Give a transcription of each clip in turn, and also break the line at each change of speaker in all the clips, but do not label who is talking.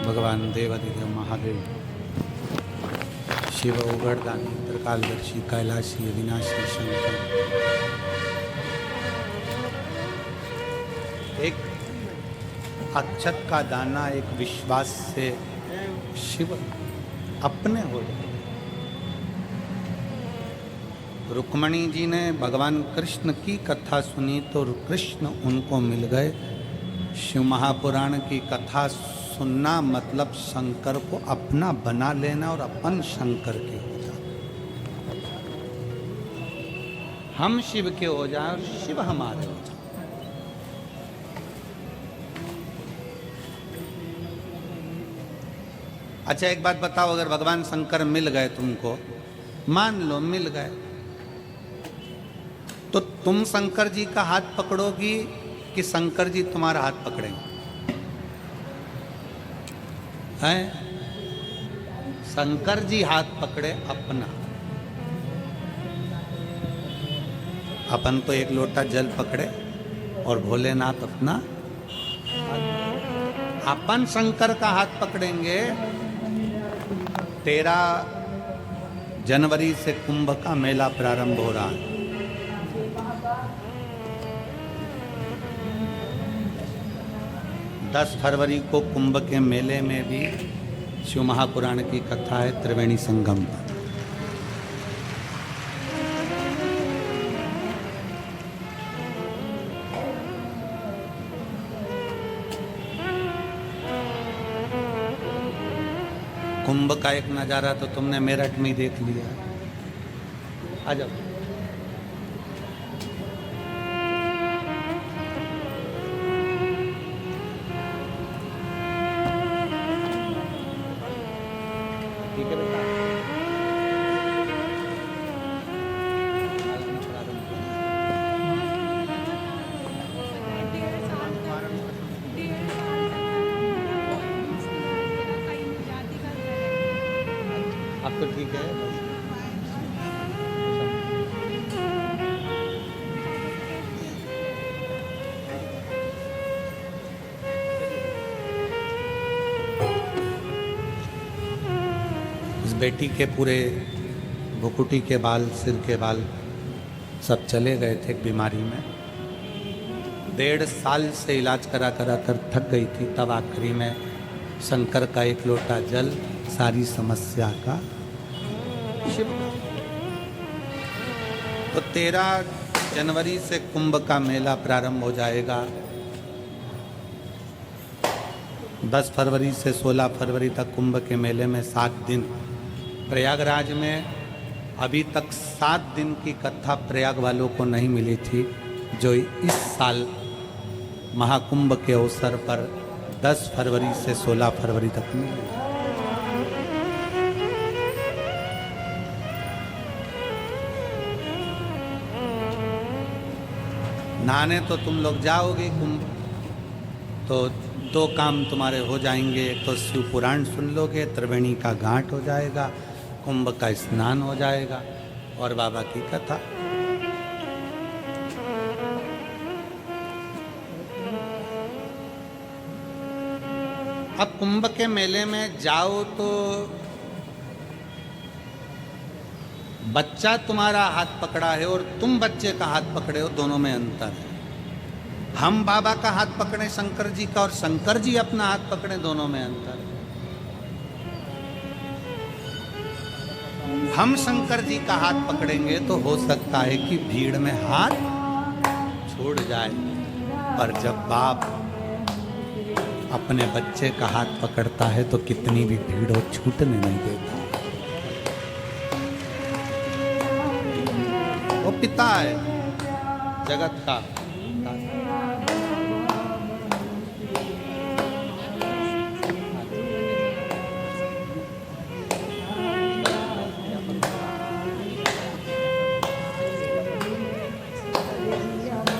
भगवान देवादिदेव महादेव, शिव उगड़दानी, त्रिकालदर्शी, कैलाशी, अविनाशी शंकर। एक अक्षत का दाना एक विश्वास से शिव अपने हो जाते। रुक्मणी जी ने भगवान कृष्ण की कथा सुनी तो कृष्ण उनको मिल गए। शिव महापुराण की कथा सुनना मतलब शंकर को अपना बना लेना और अपन शंकर के हो जाए। हम शिव के हो जाए और शिव हमारे हो जाए। अच्छा एक बात बताओ, अगर भगवान शंकर मिल गए तुमको, मान लो मिल गए, तो तुम शंकर जी का हाथ पकड़ोगी कि शंकर जी तुम्हारा हाथ पकड़ेंगे? हैं? शंकर जी हाथ पकड़े अपना, अपन तो एक लोटा जल पकड़े और भोलेनाथ अपना। अपन शंकर का हाथ पकड़ेंगे। 13 जनवरी से कुंभ का मेला प्रारंभ हो रहा है। 10 फरवरी को कुंभ के मेले में भी शिव महापुराण की कथा है त्रिवेणी संगम पर। कुंभ का एक नज़ारा तो तुमने मेरठ में ही देख लिया। आ जाओ। ठीक है बेटा। अब तो ठीक है। इस बेटी के पूरे भुकुटी के बाल, सिर के बाल सब चले गए थे बीमारी में। 1.5 साल से इलाज करा कर थक गई थी। तब आखिरी में शंकर का एक लोटा जल सारी समस्या का शिव। तो 13 जनवरी से कुंभ का मेला प्रारंभ हो जाएगा। 10 फरवरी से 16 फरवरी तक कुंभ के मेले में 7 दिन। प्रयागराज में अभी तक 7 दिन की कथा प्रयाग वालों को नहीं मिली थी, जो इस साल महाकुंभ के अवसर पर 10 फरवरी से 16 फरवरी तक मिली। नहाने तो तुम लोग जाओगे कुंभ, तो 2 काम तुम्हारे हो जाएंगे। एक तो शिव पुराण सुन लोगे, त्रिवेणी का घाट हो जाएगा, कुंभ का स्नान हो जाएगा और बाबा की कथा। अब कुंभ के मेले में जाओ तो बच्चा तुम्हारा हाथ पकड़ा है और तुम बच्चे का हाथ पकड़े हो, दोनों में अंतर है। हम बाबा का हाथ पकड़े शंकर जी का और शंकर जी अपना हाथ पकड़े, दोनों में अंतर है। हम शंकर जी का हाथ पकड़ेंगे तो हो सकता है कि भीड़ में हाथ छूट जाए, पर जब बाप अपने बच्चे का हाथ पकड़ता है तो कितनी भी भीड़ हो छूटने नहीं देता। वो पिता है जगत का।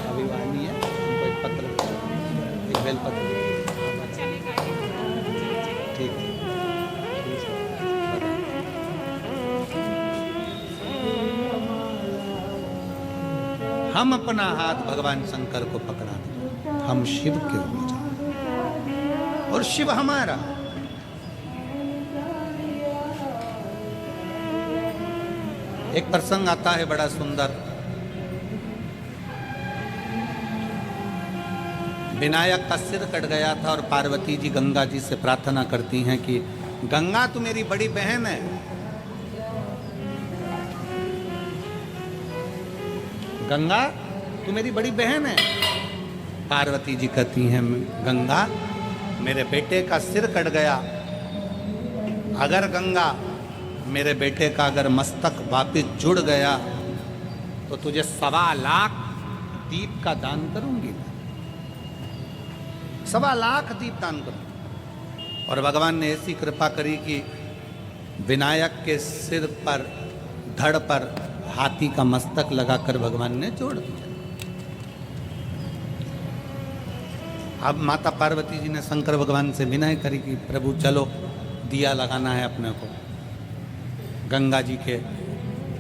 अभिमानी है, उनको एक पत्र, एक बेलपत्र। ठीक है। हम अपना हाथ भगवान शंकर को पकड़ा दें, हम शिव के हो जाए और शिव हमारा। एक प्रसंग आता है बड़ा सुंदर। विनायक का सिर कट गया था और पार्वती जी गंगा जी से प्रार्थना करती हैं कि गंगा तू मेरी बड़ी बहन है, गंगा तू मेरी बड़ी बहन है। पार्वती जी कहती हैं गंगा मेरे बेटे का सिर कट गया, अगर गंगा मेरे बेटे का अगर मस्तक वापिस जुड़ गया तो तुझे 1.25 लाख दीप का दान करूंगी, 1.25 लाख दीप दान करूंगी। और भगवान ने ऐसी कृपा करी कि विनायक के सिर पर धड़ पर हाथी का मस्तक लगाकर भगवान ने जोड़ दिया। अब माता पार्वती जी ने शंकर भगवान से विनय करी कि प्रभु चलो दिया लगाना है अपने को गंगा जी के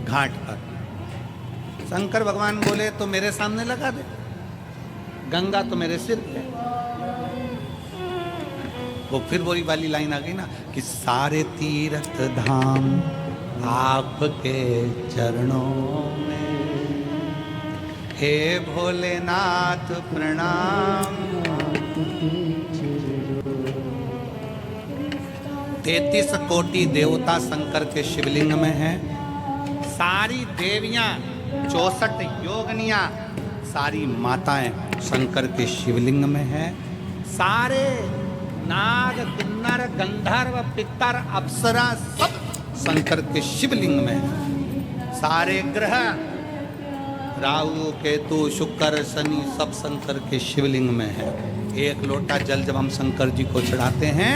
घाट पर। शंकर भगवान बोले तो मेरे सामने लगा दे, गंगा तो मेरे सिर पे। वो फिर वही वाली लाइन आ गई ना कि सारे तीर्थ धाम आपके चरणों में, हे भोलेनाथ प्रणाम। 33 कोटि देवता शंकर के शिवलिंग में है, सारी देवियां 64 योगनियां सारी माताएं शंकर के शिवलिंग में है, सारे नाग किन्नर गंधर्व पितर अप्सरा सब शंकर के शिवलिंग में है, सारे ग्रह राहु केतु शुक्र शनि सब शंकर के शिवलिंग में है। एक लोटा जल जब हम शंकर जी को चढ़ाते हैं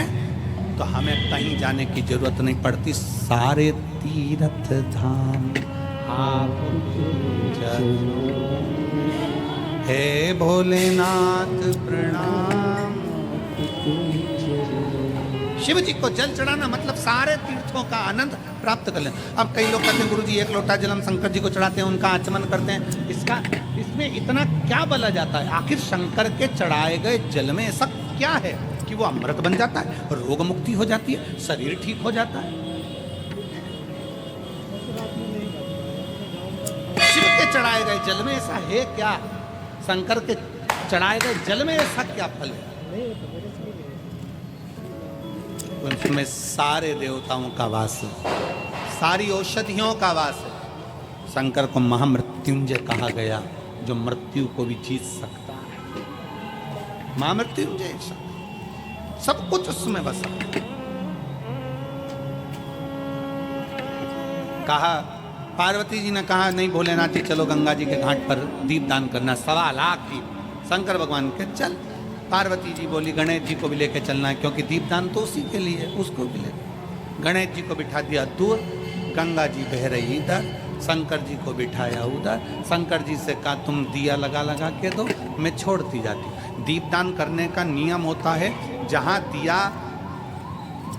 तो हमें कहीं जाने की जरूरत नहीं पड़ती, सारे तीर्थ धाम आपके चरणों, हे भोलेनाथ प्रणाम। शिव जी को जल चढ़ाना मतलब सारे तीर्थों का आनंद प्राप्त कर लें। अब कई लोग कहते हैं गुरु जी एक लोटा जल हम शंकर जी को चढ़ाते हैं, उनका आचमन करते हैं, इसमें इतना क्या बला जाता है? आखिर शंकर के चढ़ाए गए जल में ऐसा क्या है कि वो अमृत बन जाता है, रोग मुक्ति हो जाती है, शरीर ठीक हो जाता है? शिव के चढ़ाए गए जल में ऐसा है क्या? शंकर के चढ़ाए गए जल में ऐसा क्या फल है? उसमें सारे देवताओं का वास है, सारी औषधियों का वास है। शंकर को महामृत्युंजय कहा गया, जो मृत्यु को भी जीत सकता है। महामृत्युंजय सब कुछ उसमें बसा। कहा पार्वती जी ने कहा नहीं भोलेनाथ जी चलो गंगा जी के घाट पर दीप दान करना, 1.25 लाख दीप। शंकर भगवान के चल। पार्वती जी बोली गणेश जी को भी लेके चलना है क्योंकि दीपदान तो उसी के लिए, उसको भी ले। गणेश जी को बिठा दिया दूर, गंगा जी बह रही इधर, शंकर जी को बिठाया उधर। शंकर जी से कहा तुम दिया लगा लगा के दो, मैं छोड़ती जाती। दीपदान करने का नियम होता है, जहाँ दिया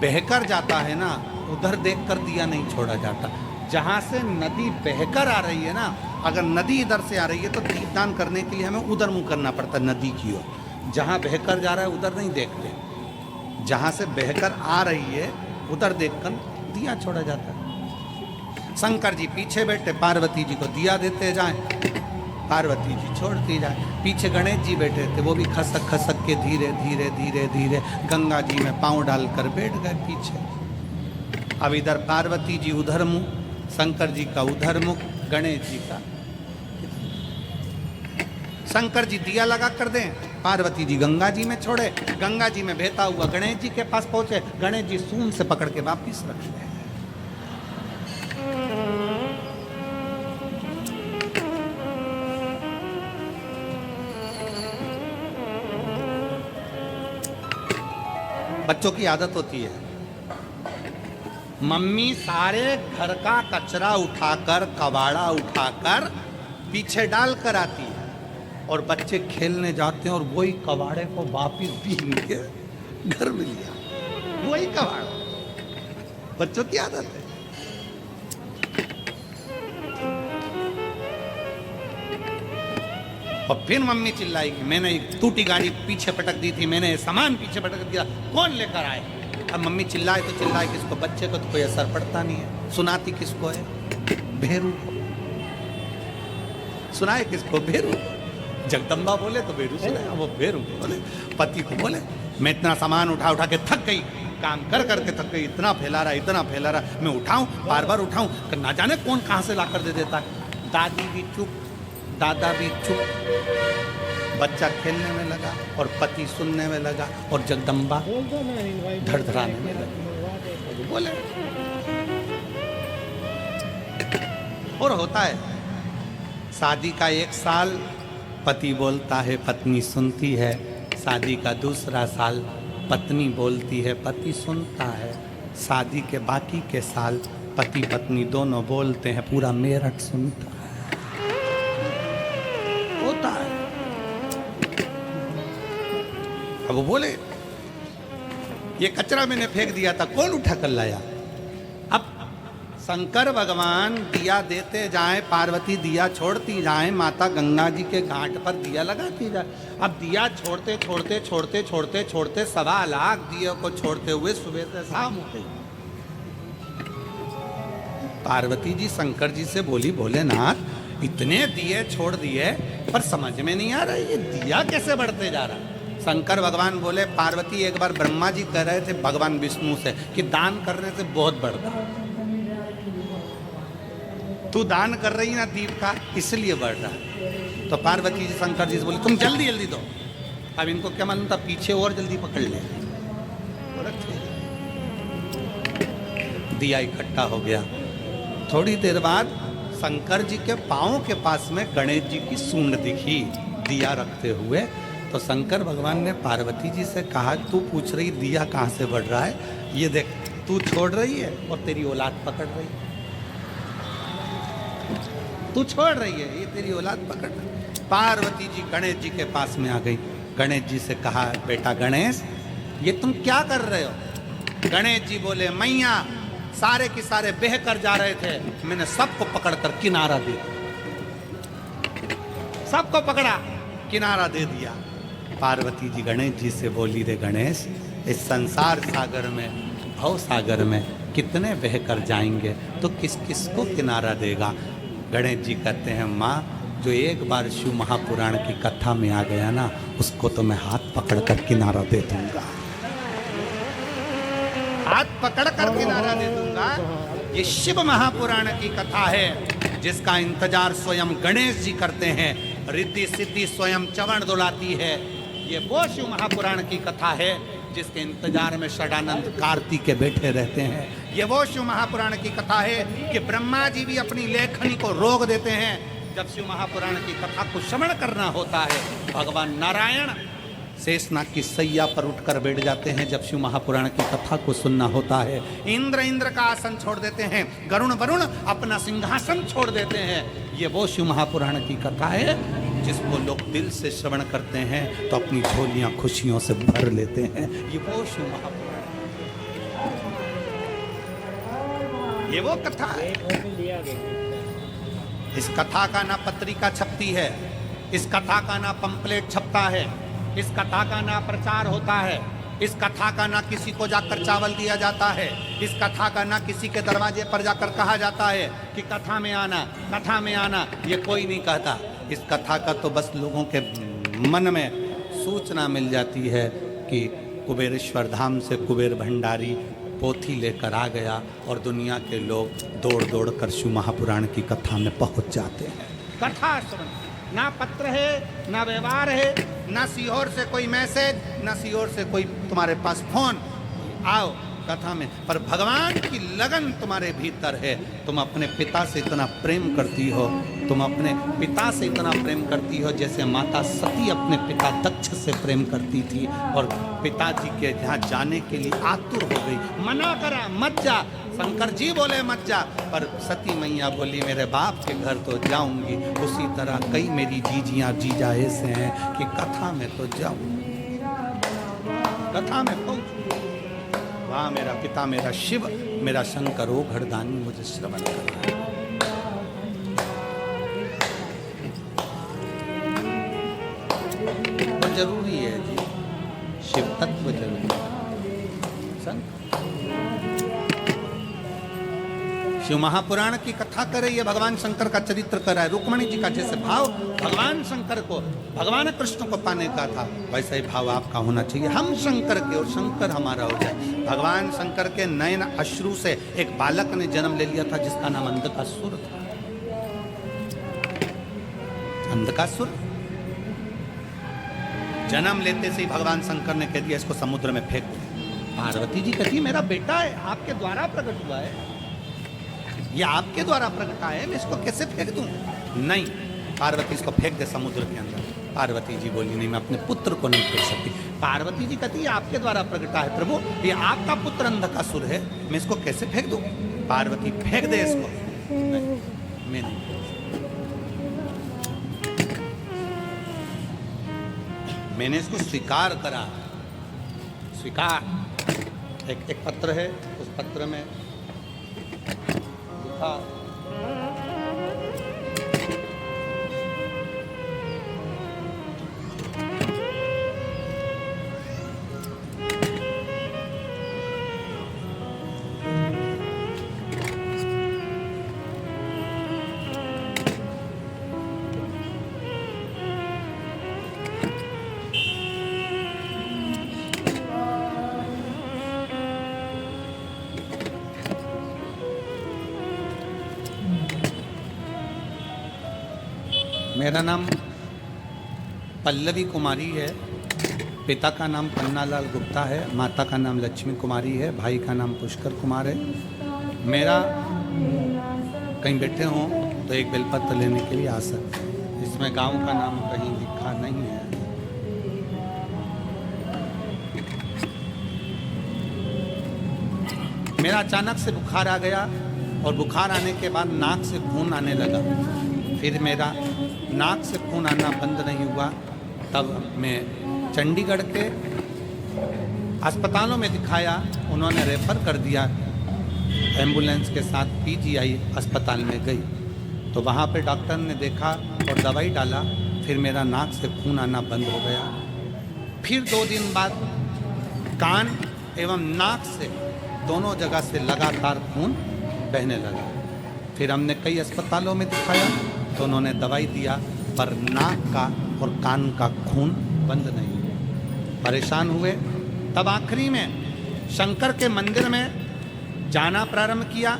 बहकर जाता है ना उधर देखकर दिया नहीं छोड़ा जाता। जहाँ से नदी बहकर आ रही है ना, अगर नदी इधर से आ रही है तो दीपदान करने के लिए हमें उधर मुँह करना पड़ता है नदी की ओर। जहाँ बहकर जा रहा है उधर नहीं देखते, जहाँ से बहकर आ रही है उधर देखकर दिया छोड़ा जाता है। शंकर जी पीछे बैठे, पार्वती जी को दिया देते जाएं, पार्वती जी छोड़ती जाए। पीछे गणेश जी बैठे थे, वो भी खसक खसक के धीरे धीरे धीरे धीरे गंगा जी में पांव डालकर बैठ गए पीछे। अब इधर पार्वती जी उधर मुँह, शंकर जी का उधर मुख, गणेश जी का। शंकर जी दिया लगा कर दें, पार्वती जी गंगा जी में छोड़े, गंगा जी में बहता हुआ गणेश जी के पास पहुंचे, गणेश जी सूंड से पकड़ के वापिस रख ले। बच्चों की आदत होती है, मम्मी सारे घर का कचरा उठाकर कबाड़ा उठाकर पीछे डाल कर आती है और बच्चे खेलने जाते हैं और वही कबाड़े को वापिस बीन के घर में लिया, वही कबाड़ा। बच्चों की आदत है। और फिर मम्मी चिल्लाएगी मैंने एक टूटी गाड़ी पीछे पटक दी थी, मैंने सामान पीछे पटक दिया, कौन लेकर आए? अब मम्मी चिल्लाए तो चिल्लाए किसको? बच्चे को तो कोई असर पड़ता नहीं है, सुनाती किसको है? भेरू को। सुनाए किसको? भेरू। जगदम्बा बोले तो भेरू सुनाया, वो भेरू को बोले, पति को बोले मैं इतना सामान उठा उठा के थक गई, काम कर करके थक गई, इतना फैला रहा इतना फैला रहा, मैं उठाऊं बार बार उठाऊं, ना जाने कौन कहां से ला कर दे देता है। दादी भी चुप, दादा भी चुप, बच्चा खेलने में लगा और पति सुनने में लगा और जगदम्बा धड़धड़ाने में लगा। बोले और होता है शादी का 1 साल पति बोलता है पत्नी सुनती है, शादी का दूसरा साल पत्नी बोलती है पति सुनता है, शादी के बाकी के साल पति पत्नी दोनों बोलते हैं, पूरा मेरठ सुनता है। होता है। अब वो बोले ये कचरा मैंने फेंक दिया था, कौन उठा कर लाया? अब शंकर भगवान दिया देते जाए, पार्वती दिया छोड़ती जाए, माता गंगा जी के घाट पर दिया लगाती जाए। अब दिया छोड़ते छोड़ते छोड़ते छोड़ते छोड़ते 1.25 लाख दिए को छोड़ते हुए सुबह से शाम हो गई। पार्वती जी शंकर जी से बोली, भोलेनाथ इतने दिए छोड़ दिए पर समझ में नहीं आ रहा ये दिया कैसे बढ़ते जा रहा। शंकर भगवान बोले, पार्वती एक बार ब्रह्मा जी कह रहे थे भगवान विष्णु से कि दान करने से बहुत बढ़ता, तू दान कर रही ना दीप का इसलिए बढ़ रहा है। तो पार्वती जी शंकर जी से बोले तुम जल्दी जल्दी दो। अब इनको क्या मालूम था पीछे और जल्दी पकड़ ले, दिया इकट्ठा हो गया। थोड़ी देर बाद शंकर जी के पांव के पास में गणेश जी की सूंड दिखी दिया रखते हुए। तो शंकर भगवान ने पार्वती जी से कहा तू पूछ रही दिया कहाँ से बढ़ रहा है, ये देख तू छोड़ रही है और तेरी औलाद पकड़ रही है, तू छोड़ रही है ये तेरी औलाद पकड़ रही है। पार्वती जी गणेश जी के पास में आ गई, गणेश जी से कहा बेटा गणेश ये तुम क्या कर रहे हो? गणेश जी बोले मैया सारे के सारे बह कर जा रहे थे, मैंने सबको पकड़कर किनारा दे दिया, सबको पकड़ा किनारा दे दिया। पार्वती जी गणेश जी से बोली रे गणेश इस संसार सागर में भव सागर में कितने बह कर जाएंगे तो किस किस को किनारा देगा? गणेश जी कहते हैं माँ जो एक बार शिव महापुराण की कथा में आ गया ना उसको तो मैं हाथ पकड़कर किनारा दे दूंगा, हाथ पकड़कर किनारा दे दूंगा। ये शिव महापुराण की कथा है जिसका इंतजार स्वयं गणेश जी करते हैं, रिद्धि सिद्धि स्वयं चवण दुलाती है। ये वो शिव महापुराण की कथा है जिसके इंतजार में षडानंद कार्तिकेय बैठे रहते हैं। ये वो शिव महापुराण की कथा है कि ब्रह्मा जी भी अपनी लेखनी को रोक देते हैं जब शिव महापुराण की कथा को श्रवण करना होता है। भगवान नारायण शेषनाग की सैया पर उठकर बैठ जाते हैं जब शिव महापुराण की कथा को सुनना होता है। इंद्र का आसन छोड़ देते हैं, वरुण अपना सिंहासन छोड़ देते हैं। ये वो शिव महापुराण की कथा है जिसको लोग दिल से श्रवण करते हैं तो अपनी झोलियां खुशियों से भर लेते हैं। ये वो शिव महापुराण, ये वो कथा है। इस कथा का ना पत्रिका छपती है, इस कथा का ना पंपलेट छपता है, इस कथा का ना प्रचार होता है, इस कथा का ना किसी को जाकर चावल दिया जाता है, इस कथा का ना किसी के दरवाजे पर जाकर कहा जाता है कि कथा में आना, कथा में आना। ये कोई नहीं कहता। इस कथा का तो बस लोगों के मन में सूचना मिल जाती है कि कुबेरेश्वर धाम से कुबेर भंडारी पोथी लेकर आ गया और दुनिया के लोग दौड़ दौड़ कर शिव महापुराण की कथा में पहुंच जाते हैं। कथा श्रवण, ना पत्र है, ना व्यवहार है, ना सीहोर से कोई मैसेज, ना सीहोर से कोई तुम्हारे पास फोन, आओ कथा में। पर भगवान की लगन तुम्हारे भीतर है। तुम अपने पिता से इतना प्रेम करती हो, तुम अपने पिता से इतना प्रेम करती हो जैसे माता सती अपने पिता दक्ष से प्रेम करती थी और पिताजी के यहाँ जाने के लिए आतुर हो गई। मना करा मत जा, शंकर जी बोले मत जा, पर सती मैया बोली मेरे बाप के घर तो जाऊंगी। उसी तरह कई मेरी जीजियाँ जीजा ऐसे हैं कि कथा में तो जाऊंगी, कथा में पहुंचूंगी। वहाँ मेरा पिता, मेरा शिव, मेरा शंकर ओ घरदानी मुझे श्रवण कर रहा है। वो जरूरी है जी, शिव तत्व जरूरी है। शिव महापुराण की कथा करे, ये भगवान शंकर का चरित्र कर रहा है। रुक्मणी जी का जैसे भाव भगवान शंकर को, भगवान कृष्ण को पाने का था, वैसा ही भाव आपका होना चाहिए। हम शंकर के और शंकर हमारा हो जाए। भगवान शंकर के नयन अश्रु से एक बालक ने जन्म ले लिया था जिसका नाम अंधकासुर था। अंधकासुर जन्म लेते से ही भगवान शंकर ने कह दिया इसको समुद्र में फेंक दो। पार्वती जी कहती मेरा बेटा है, आपके द्वारा प्रकट हुआ है, ये आपके द्वारा प्रकटा है, मैं इसको कैसे फेंक दूं? नहीं, पार्वती इसको फेंक दे समुद्र के अंदर। पार्वती जी बोली नहीं, मैं अपने पुत्र को नहीं फेंक सकती। पार्वती जी कहती है आपके द्वारा प्रकटा है प्रभु, ये आपका पुत्र अंधकासुर है, मैं इसको कैसे फेंक दूं? पार्वती फेंक दे इसको। नहीं, मैं नहीं। मैंने इसको स्वीकार करा। स्वीकार एक पत्र है, उस पत्र में लिखा मेरा नाम पल्लवी कुमारी है, पिता का नाम पन्नालाल गुप्ता है, माता का नाम लक्ष्मी कुमारी है, भाई का नाम पुष्कर कुमार है। मेरा कहीं बैठे हों तो एक बेलपत्र लेने के लिए आ सकते हैं। इसमें गांव का नाम कहीं लिखा नहीं है। मेरा अचानक से बुखार आ गया और बुखार आने के बाद नाक से खून आने लगा। फिर मेरा नाक से खून आना बंद नहीं हुआ, तब मैं चंडीगढ़ के अस्पतालों में दिखाया। उन्होंने रेफ़र कर दिया, एम्बुलेंस के साथ पीजीआई अस्पताल में गई तो वहाँ पे डॉक्टर ने देखा और दवाई डाला। फिर मेरा नाक से खून आना बंद हो गया। फिर 2 दिन बाद कान एवं नाक से दोनों जगह से लगातार खून बहने लगा। फिर हमने कई अस्पतालों में दिखाया तो उन्होंने दवाई दिया, पर नाक का और कान का खून बंद नहीं हुआ। परेशान हुए, तब आखिरी में शंकर के मंदिर में जाना प्रारंभ किया।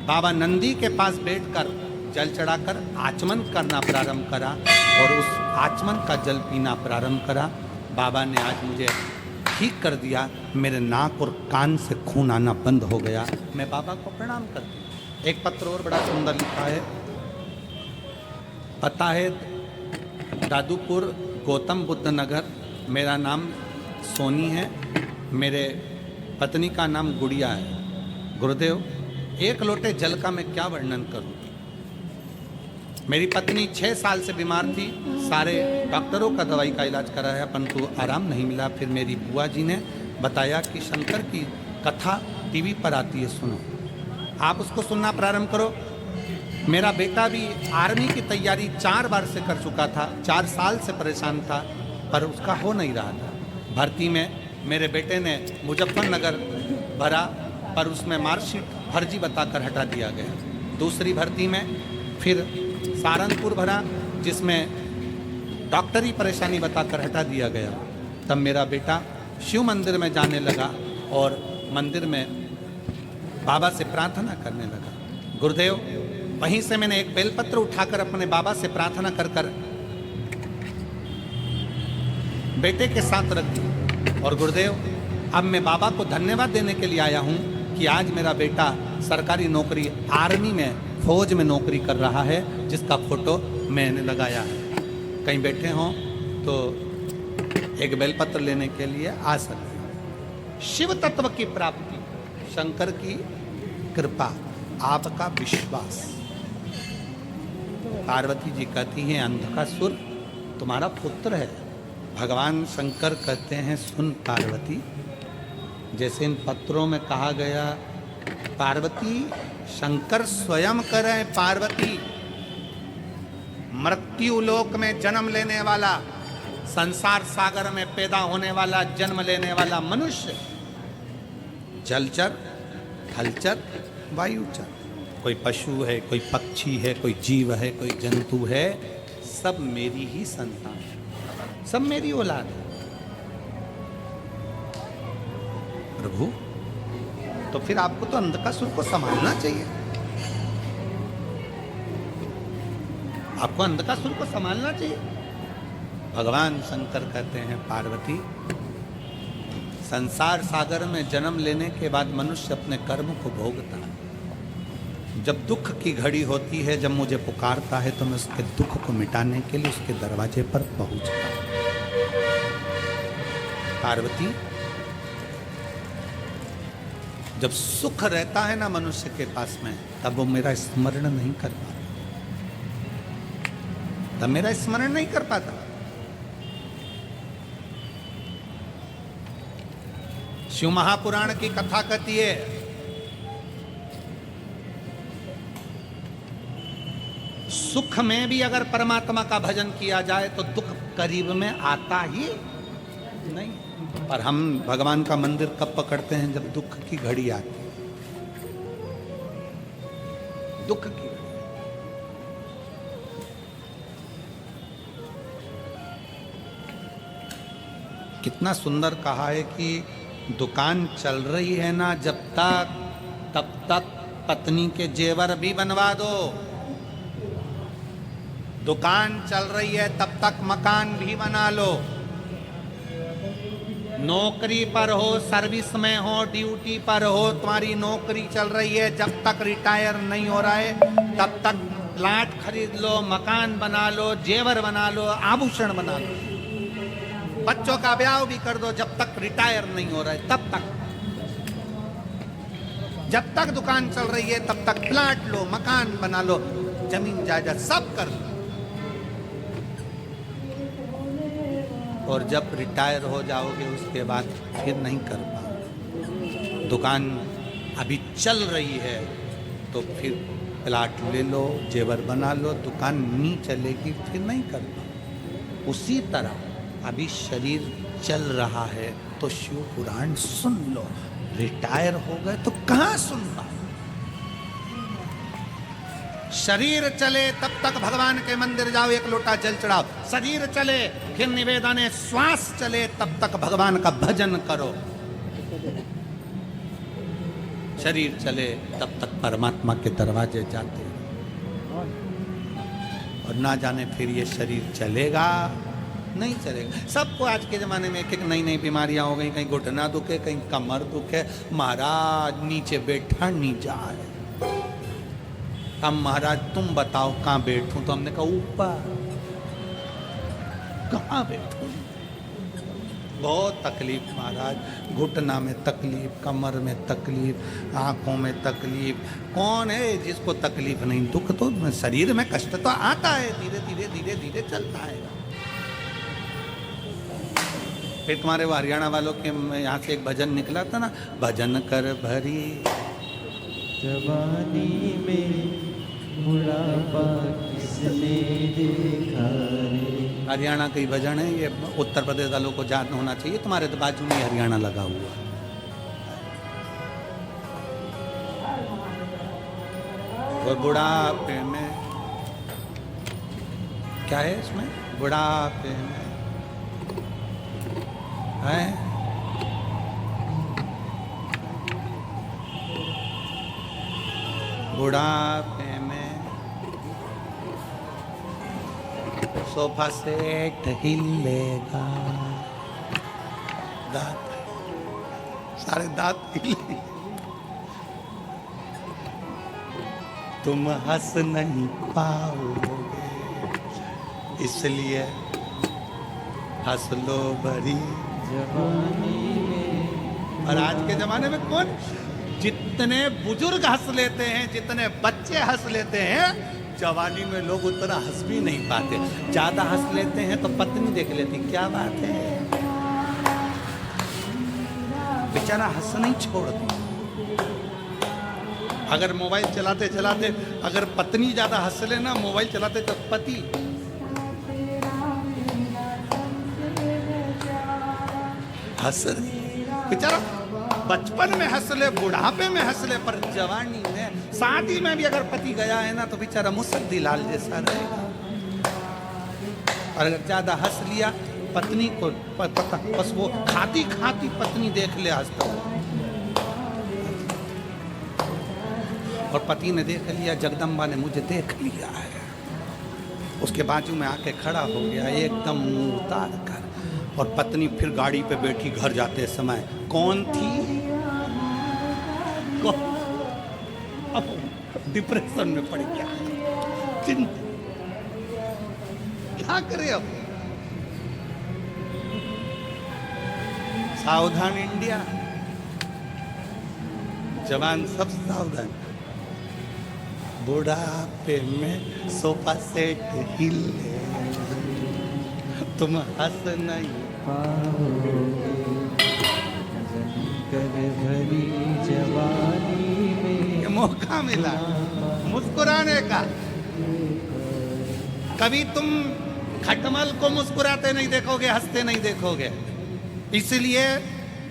बाबा नंदी के पास बैठकर जल चढ़ाकर आचमन करना प्रारंभ करा और उस आचमन का जल पीना प्रारंभ करा। बाबा ने आज मुझे ठीक कर दिया, मेरे नाक और कान से खून आना बंद हो गया। मैं बाबा को प्रणाम करती हूँ। एक पत्र और बड़ा सुंदर लिखा है, पता है दादूपुर गौतम बुद्ध नगर, मेरा नाम सोनी है, मेरे पत्नी का नाम गुड़िया है। गुरुदेव, एक लोटे जल का मैं क्या वर्णन करूं? मेरी पत्नी 6 साल से बीमार थी, सारे डॉक्टरों का दवाई का इलाज कराया परंतु आराम नहीं मिला। फिर मेरी बुआ जी ने बताया कि शंकर की कथा टीवी पर आती है, सुनो, आप उसको सुनना प्रारंभ करो। मेरा बेटा भी आर्मी की तैयारी 4 बार से कर चुका था, 4 साल से परेशान था, पर उसका हो नहीं रहा था। भर्ती में मेरे बेटे ने मुजफ्फरनगर भरा, पर उसमें मार्कशीट फर्जी बताकर हटा दिया गया। दूसरी भर्ती में फिर सहारनपुर भरा, जिसमें डॉक्टरी परेशानी बताकर हटा दिया गया। तब मेरा बेटा शिव मंदिर में जाने लगा और मंदिर में बाबा से प्रार्थना करने लगा। गुरुदेव, वहीं से मैंने एक बेलपत्र उठाकर अपने बाबा से प्रार्थना कर कर बेटे के साथ रख दी। और गुरुदेव, अब मैं बाबा को धन्यवाद देने के लिए आया हूँ कि आज मेरा बेटा सरकारी नौकरी, आर्मी में, फौज में नौकरी कर रहा है, जिसका फोटो मैंने लगाया है। कहीं बैठे हों तो एक बेलपत्र लेने के लिए आ सकते हैं। शिव तत्व की प्राप्ति, शंकर की कृपा, आपका विश्वास। पार्वती जी कहती हैं अंधकासुर तुम्हारा पुत्र है। भगवान शंकर कहते हैं सुन पार्वती, जैसे इन पत्रों में कहा गया, पार्वती शंकर स्वयं करें। पार्वती मृत्यु लोक में जन्म लेने वाला, संसार सागर में पैदा होने वाला, जन्म लेने वाला मनुष्य, जलचर, थलचर, वायुचर, कोई पशु है, कोई पक्षी है, कोई जीव है, कोई जंतु है, सब मेरी ही संतान है, सब मेरी औलाद है। प्रभु, तो फिर आपको तो अंधकासुर को संभालना चाहिए, आपको अंधकासुर को संभालना चाहिए। भगवान शंकर कहते हैं, पार्वती, संसार सागर में जन्म लेने के बाद मनुष्य अपने कर्म को भोगता है। जब दुख की घड़ी होती है, जब मुझे पुकारता है, तो मैं उसके दुख को मिटाने के लिए उसके दरवाजे पर पहुंचता हूं। पार्वती, जब सुख रहता है ना मनुष्य के पास में, तब वो मेरा स्मरण नहीं कर पाता, तब मेरा स्मरण नहीं कर पाता। शिव महापुराण की कथा कहती है, सुख में भी अगर परमात्मा का भजन किया जाए तो दुख करीब में आता ही नहीं। पर हम भगवान का मंदिर कब पकड़ते हैं? जब दुख की घड़ी आती है, दुख की घड़ी। कितना सुंदर कहा है कि दुकान चल रही है ना जब तक, तब तक पत्नी के जेवर भी बनवा दो। दुकान चल रही है तब तक मकान भी बना लो। नौकरी पर हो, सर्विस में हो, ड्यूटी पर हो, तुम्हारी नौकरी चल रही है, जब तक रिटायर नहीं हो रहा है तब तक प्लाट खरीद लो, मकान बना लो, जेवर बना लो, आभूषण बना लो। बच्चों का ब्याह भी कर दो, जब तक रिटायर नहीं हो रहा है तब तक। जब तक दुकान चल रही है तब तक प्लाट लो, मकान बना लो, जमीन जायदाद सब कर लो। और जब रिटायर हो जाओगे उसके बाद फिर नहीं कर पाओगे। दुकान अभी चल रही है तो फिर प्लाट ले लो, जेवर बना लो, दुकान नहीं चलेगी फिर नहीं कर पाओगे। उसी तरह अभी शरीर चल रहा है तो शिव पुराण सुन लो। रिटायर हो गए तो कहाँ सुन पाओ? शरीर चले तब तक भगवान के मंदिर जाओ, एक लोटा जल चढ़ाओ। शरीर चले फिर निवेदन है, श्वास चले तब तक भगवान का भजन करो। शरीर चले तब तक परमात्मा के दरवाजे जाते, और ना जाने फिर ये शरीर चलेगा नहीं चलेगा। सबको आज के जमाने में एक एक नई नई बीमारियां हो गई, कहीं घुटना दुखे, कहीं कमर दुखे। महाराज नीचे बैठा नहीं जाए। अब महाराज तुम बताओ कहाँ बैठूं? तो हमने कहा ऊपर। कहाँ बैठूं? बहुत तकलीफ महाराज, घुटना में तकलीफ, कमर में तकलीफ, आंखों में तकलीफ। कौन है जिसको तकलीफ नहीं? दुख तो शरीर में कष्ट तो आता है, धीरे धीरे धीरे धीरे चलता है। फिर तुम्हारे वो हरियाणा वालों के यहाँ से एक भजन निकला था ना, भजन कर भरी
जवानी में बुढ़ापा किसने देखा रे।
हरियाणा का ही भजन है ये। उत्तर प्रदेश वालों को याद होना चाहिए, तुम्हारे तो बाजू में हरियाणा लगा हुआ है। और बुढ़ापे में क्या है इसमें? बुढ़ापे में है बुढ़ापे में सोफा सेट हिलेगा, दांत सारे दांत हिले, तुम हंस नहीं पाओगे, इसलिए हंस लो बड़ी
जवानी में।
और आज के जमाने में कौन? जितने बुजुर्ग हंस लेते हैं, जितने बच्चे हंस लेते हैं, जवानी में लोग उतना हंस भी नहीं पाते। ज्यादा हंस लेते हैं तो पत्नी देख लेती, क्या बात है, बेचारा हंस नहीं छोड़ती। अगर मोबाइल चलाते चलाते अगर पत्नी ज्यादा हंस लेना मोबाइल चलाते तो पति हंस बेचारा बचपन में हंस ले, बुढ़ापे में हंस ले, पर जवानी में, शादी में भी अगर पति गया है ना तो बेचारा मुसद्दी लाल जैसा रहेगा। और अगर ज्यादा हंस लिया पत्नी को बस वो खाती खाती पत्नी देख ले हंसता हुआ, और पति ने देख लिया, जगदम्बा ने मुझे देख लिया है, उसके बाजू में आके खड़ा हो गया एकदम मुंह उतार कर, और पत्नी फिर गाड़ी पे बैठी घर जाते समय, कौन थी? अब डिप्रेशन में पड़ गया, चिंता, क्या करे अब? सावधान इंडिया, जवान सब सावधान। बुढ़ापे में सोफा सेट हिले, तुम हंस नहीं
पाओगे, कर भरी जवानी में
ये मौका मिला मुस्कुराने का। कभी तुम खटमल को मुस्कुराते नहीं देखोगे, हंसते नहीं देखोगे। इसलिए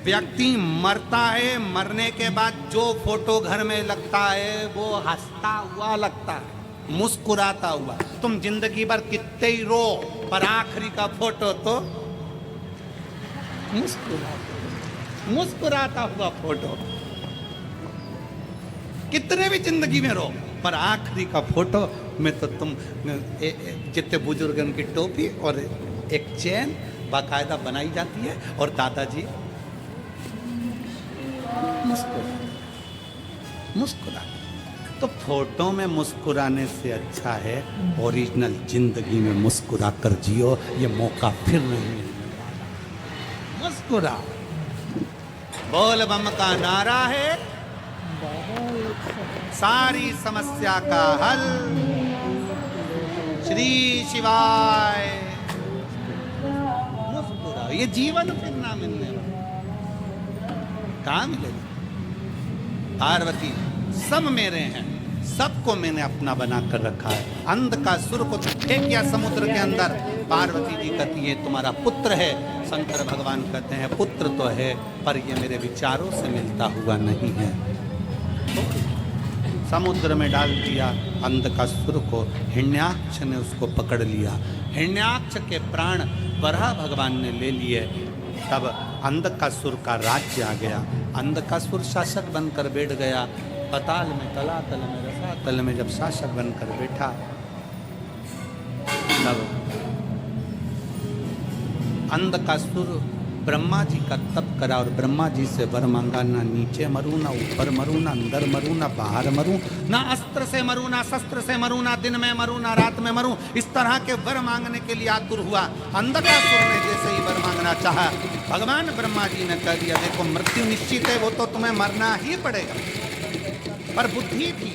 व्यक्ति मरता है, मरने के बाद जो फोटो घर में लगता है वो हंसता हुआ लगता है, मुस्कुराता हुआ। तुम जिंदगी भर कितने ही रो, पर आखिरी का फोटो तो मुस्कुराता हुआ फोटो। कितने भी जिंदगी में रो, पर आखिरी का फोटो में तो तुम जितने बुजुर्गन की टोपी और एक चैन बाकायदा बनाई जाती है, और दादाजी मुस्कुरा। तो फोटो में मुस्कुराने से अच्छा है ओरिजिनल जिंदगी में मुस्कुरा कर जियो, ये मौका फिर नहीं मिलने वाला। मुस्कुरा, बोल बम का नारा है सारी समस्या का हल, श्री शिवाय। मुस्कुरा, ये जीवन फिर ना मिलने वाला, कहाँ मिलेगा? पार्वती सब मेरे हैं, सबको मैंने अपना बना कर रखा है। अंधकासुर को फेंक किया समुद्र के अंदर, पार्वती जी कहती है तुम्हारा पुत्र है। शंकर भगवान कहते हैं पुत्र तो है, पर ये मेरे विचारों से मिलता हुआ नहीं है। तो समुद्र में डाल दिया अंधकासुर को, हिरण्याक्ष ने उसको पकड़ लिया। हिरण्याक्ष के प्राण वराह भगवान ने ले लिए। तब अंधकासुर का राज्य आ गया। अंधकासुर शासक बनकर बैठ गया। पताल में, तलातल में, रसातल में जब शासक बनकर बैठा, तब अंधकासुर ब्रह्मा जी का तप करा और ब्रह्मा जी से वर मांगा, ना नीचे मरूं, ना ऊपर मरूं, ना अंदर मरूं, ना बाहर मरूं, ना अस्त्र से मरूं, ना शस्त्र से मरूं, ना दिन में मरूं, ना रात में मरूं। इस तरह के वर मांगने के लिए आतुर हुआ। अंधकासुर ने जैसे ही वर मांगना चाहा, भगवान ब्रह्मा जी ने कह दिया देखो मृत्यु निश्चित है, वो तो तुम्हें मरना ही पड़ेगा। पर बुद्धि थी,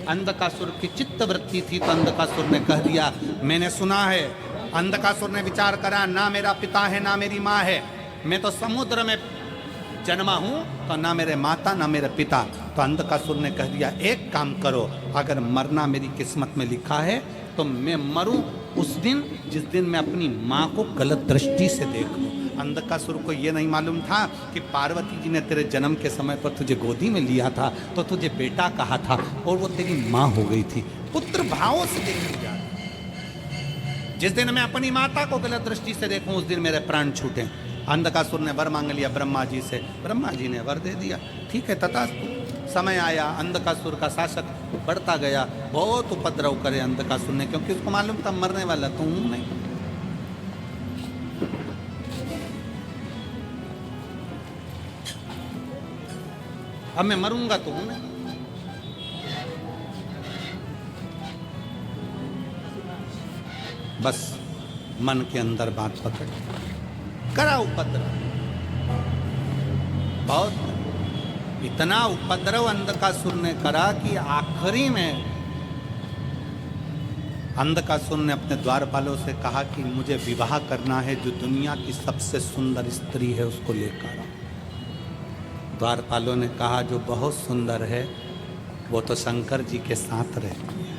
अंधकासुर की चित्त वृत्ति थी, तो अंधकासुर ने कह दिया मैंने सुना है। अंधकासुर ने विचार करा, ना मेरा पिता है ना मेरी माँ है, मैं तो समुद्र में जन्मा हूँ, तो ना मेरे माता ना मेरे पिता। तो अंधकासुर ने कह दिया एक काम करो, अगर मरना मेरी किस्मत में लिखा है तो मैं मरूं उस दिन जिस दिन मैं अपनी माँ को गलत दृष्टि से देख लूं। अंधकासुर को ये नहीं मालूम था कि पार्वती जी ने तेरे जन्म के समय पर तुझे गोदी में लिया था, तो तुझे बेटा कहा था और वो तेरी माँ हो गई थी। पुत्र भावों से देख लिया। जिस दिन मैं अपनी माता को गलत दृष्टि से देखूं उस दिन मेरे प्राण छूटे। अंधकासुर ने वर मांग लिया ब्रह्मा जी से, ब्रह्मा जी ने वर दे दिया। ठीक है तथास्तु। समय आया, अंधकासुर का शासक बढ़ता गया, बहुत उपद्रव करे अंधकासुर ने, क्योंकि उसको मालूम था मरने वाला तो हूं नहीं। अब मैं मरूंगा तो हूं नहीं। बस मन के अंदर बात पकड़ करा उपद्रव, बहुत इतना उपद्रव अंधकासुर ने करा कि आखिरी में अंधकासुर ने अपने द्वारपालों से कहा कि मुझे विवाह करना है, जो दुनिया की सबसे सुंदर स्त्री है उसको लेकर आओ। द्वारपालों ने कहा जो बहुत सुंदर है वो तो शंकर जी के साथ रहती है।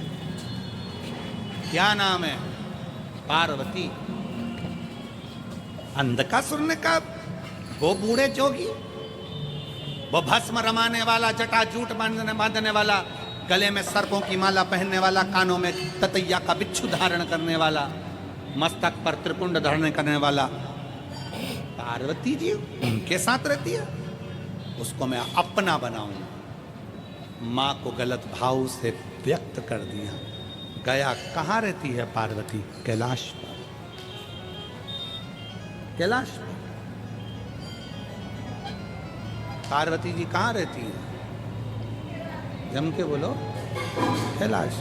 क्या नाम है? पार्वती। अंधकासुर ने कहा वो बूढ़े जोगी वो भस्म रमाने वाला, जटा जूट बांधने वाला, गले में सर्पों की माला पहनने वाला, कानों में ततैया का बिच्छू धारण करने वाला, मस्तक पर त्रिपुंड धारण करने वाला, पार्वती जी उनके साथ रहती है। उसको मैं अपना बनाऊं। माँ को गलत भाव से व्यक्त कर दिया। गया कहाँ रहती है पार्वती? कैलाश पर। कैलाश पर पार्वती जी कहाँ रहती है? जम के बोलो। कैलाश।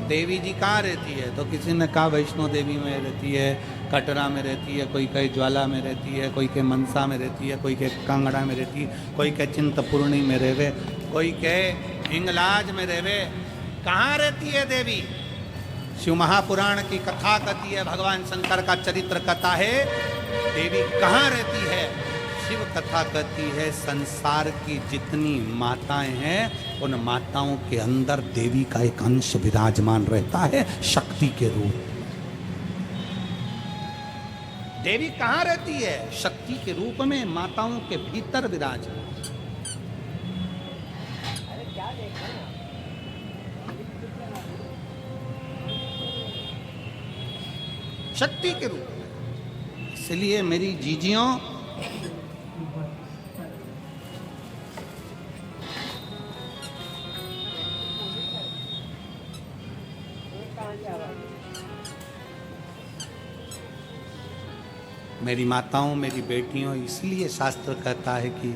देवी जी कहाँ रहती है? तो किसी ने कहा वैष्णो देवी में रहती है, कटरा में रहती है, कोई कहे ज्वाला में रहती है, कोई के मनसा में रहती है, कोई के कांगड़ा में रहती है, कोई के चिंतपूर्णी में रहवे, कोई के हिंगलाज में रहवे। कहाँ रहती है देवी? शिव महापुराण की कथा कहती है, भगवान शंकर का चरित्र कथा है, देवी कहाँ रहती है? शिव कथा कहती है संसार की जितनी माताएं हैं उन माताओं के अंदर देवी का एक अंश विराजमान रहता है, शक्ति के रूप। देवी कहाँ रहती है? शक्ति के रूप में माताओं के भीतर विराजमान। शक्ति के रूप में। इसलिए मेरी जीजियों, मेरी माताओं, मेरी बेटियों, इसलिए शास्त्र कहता है कि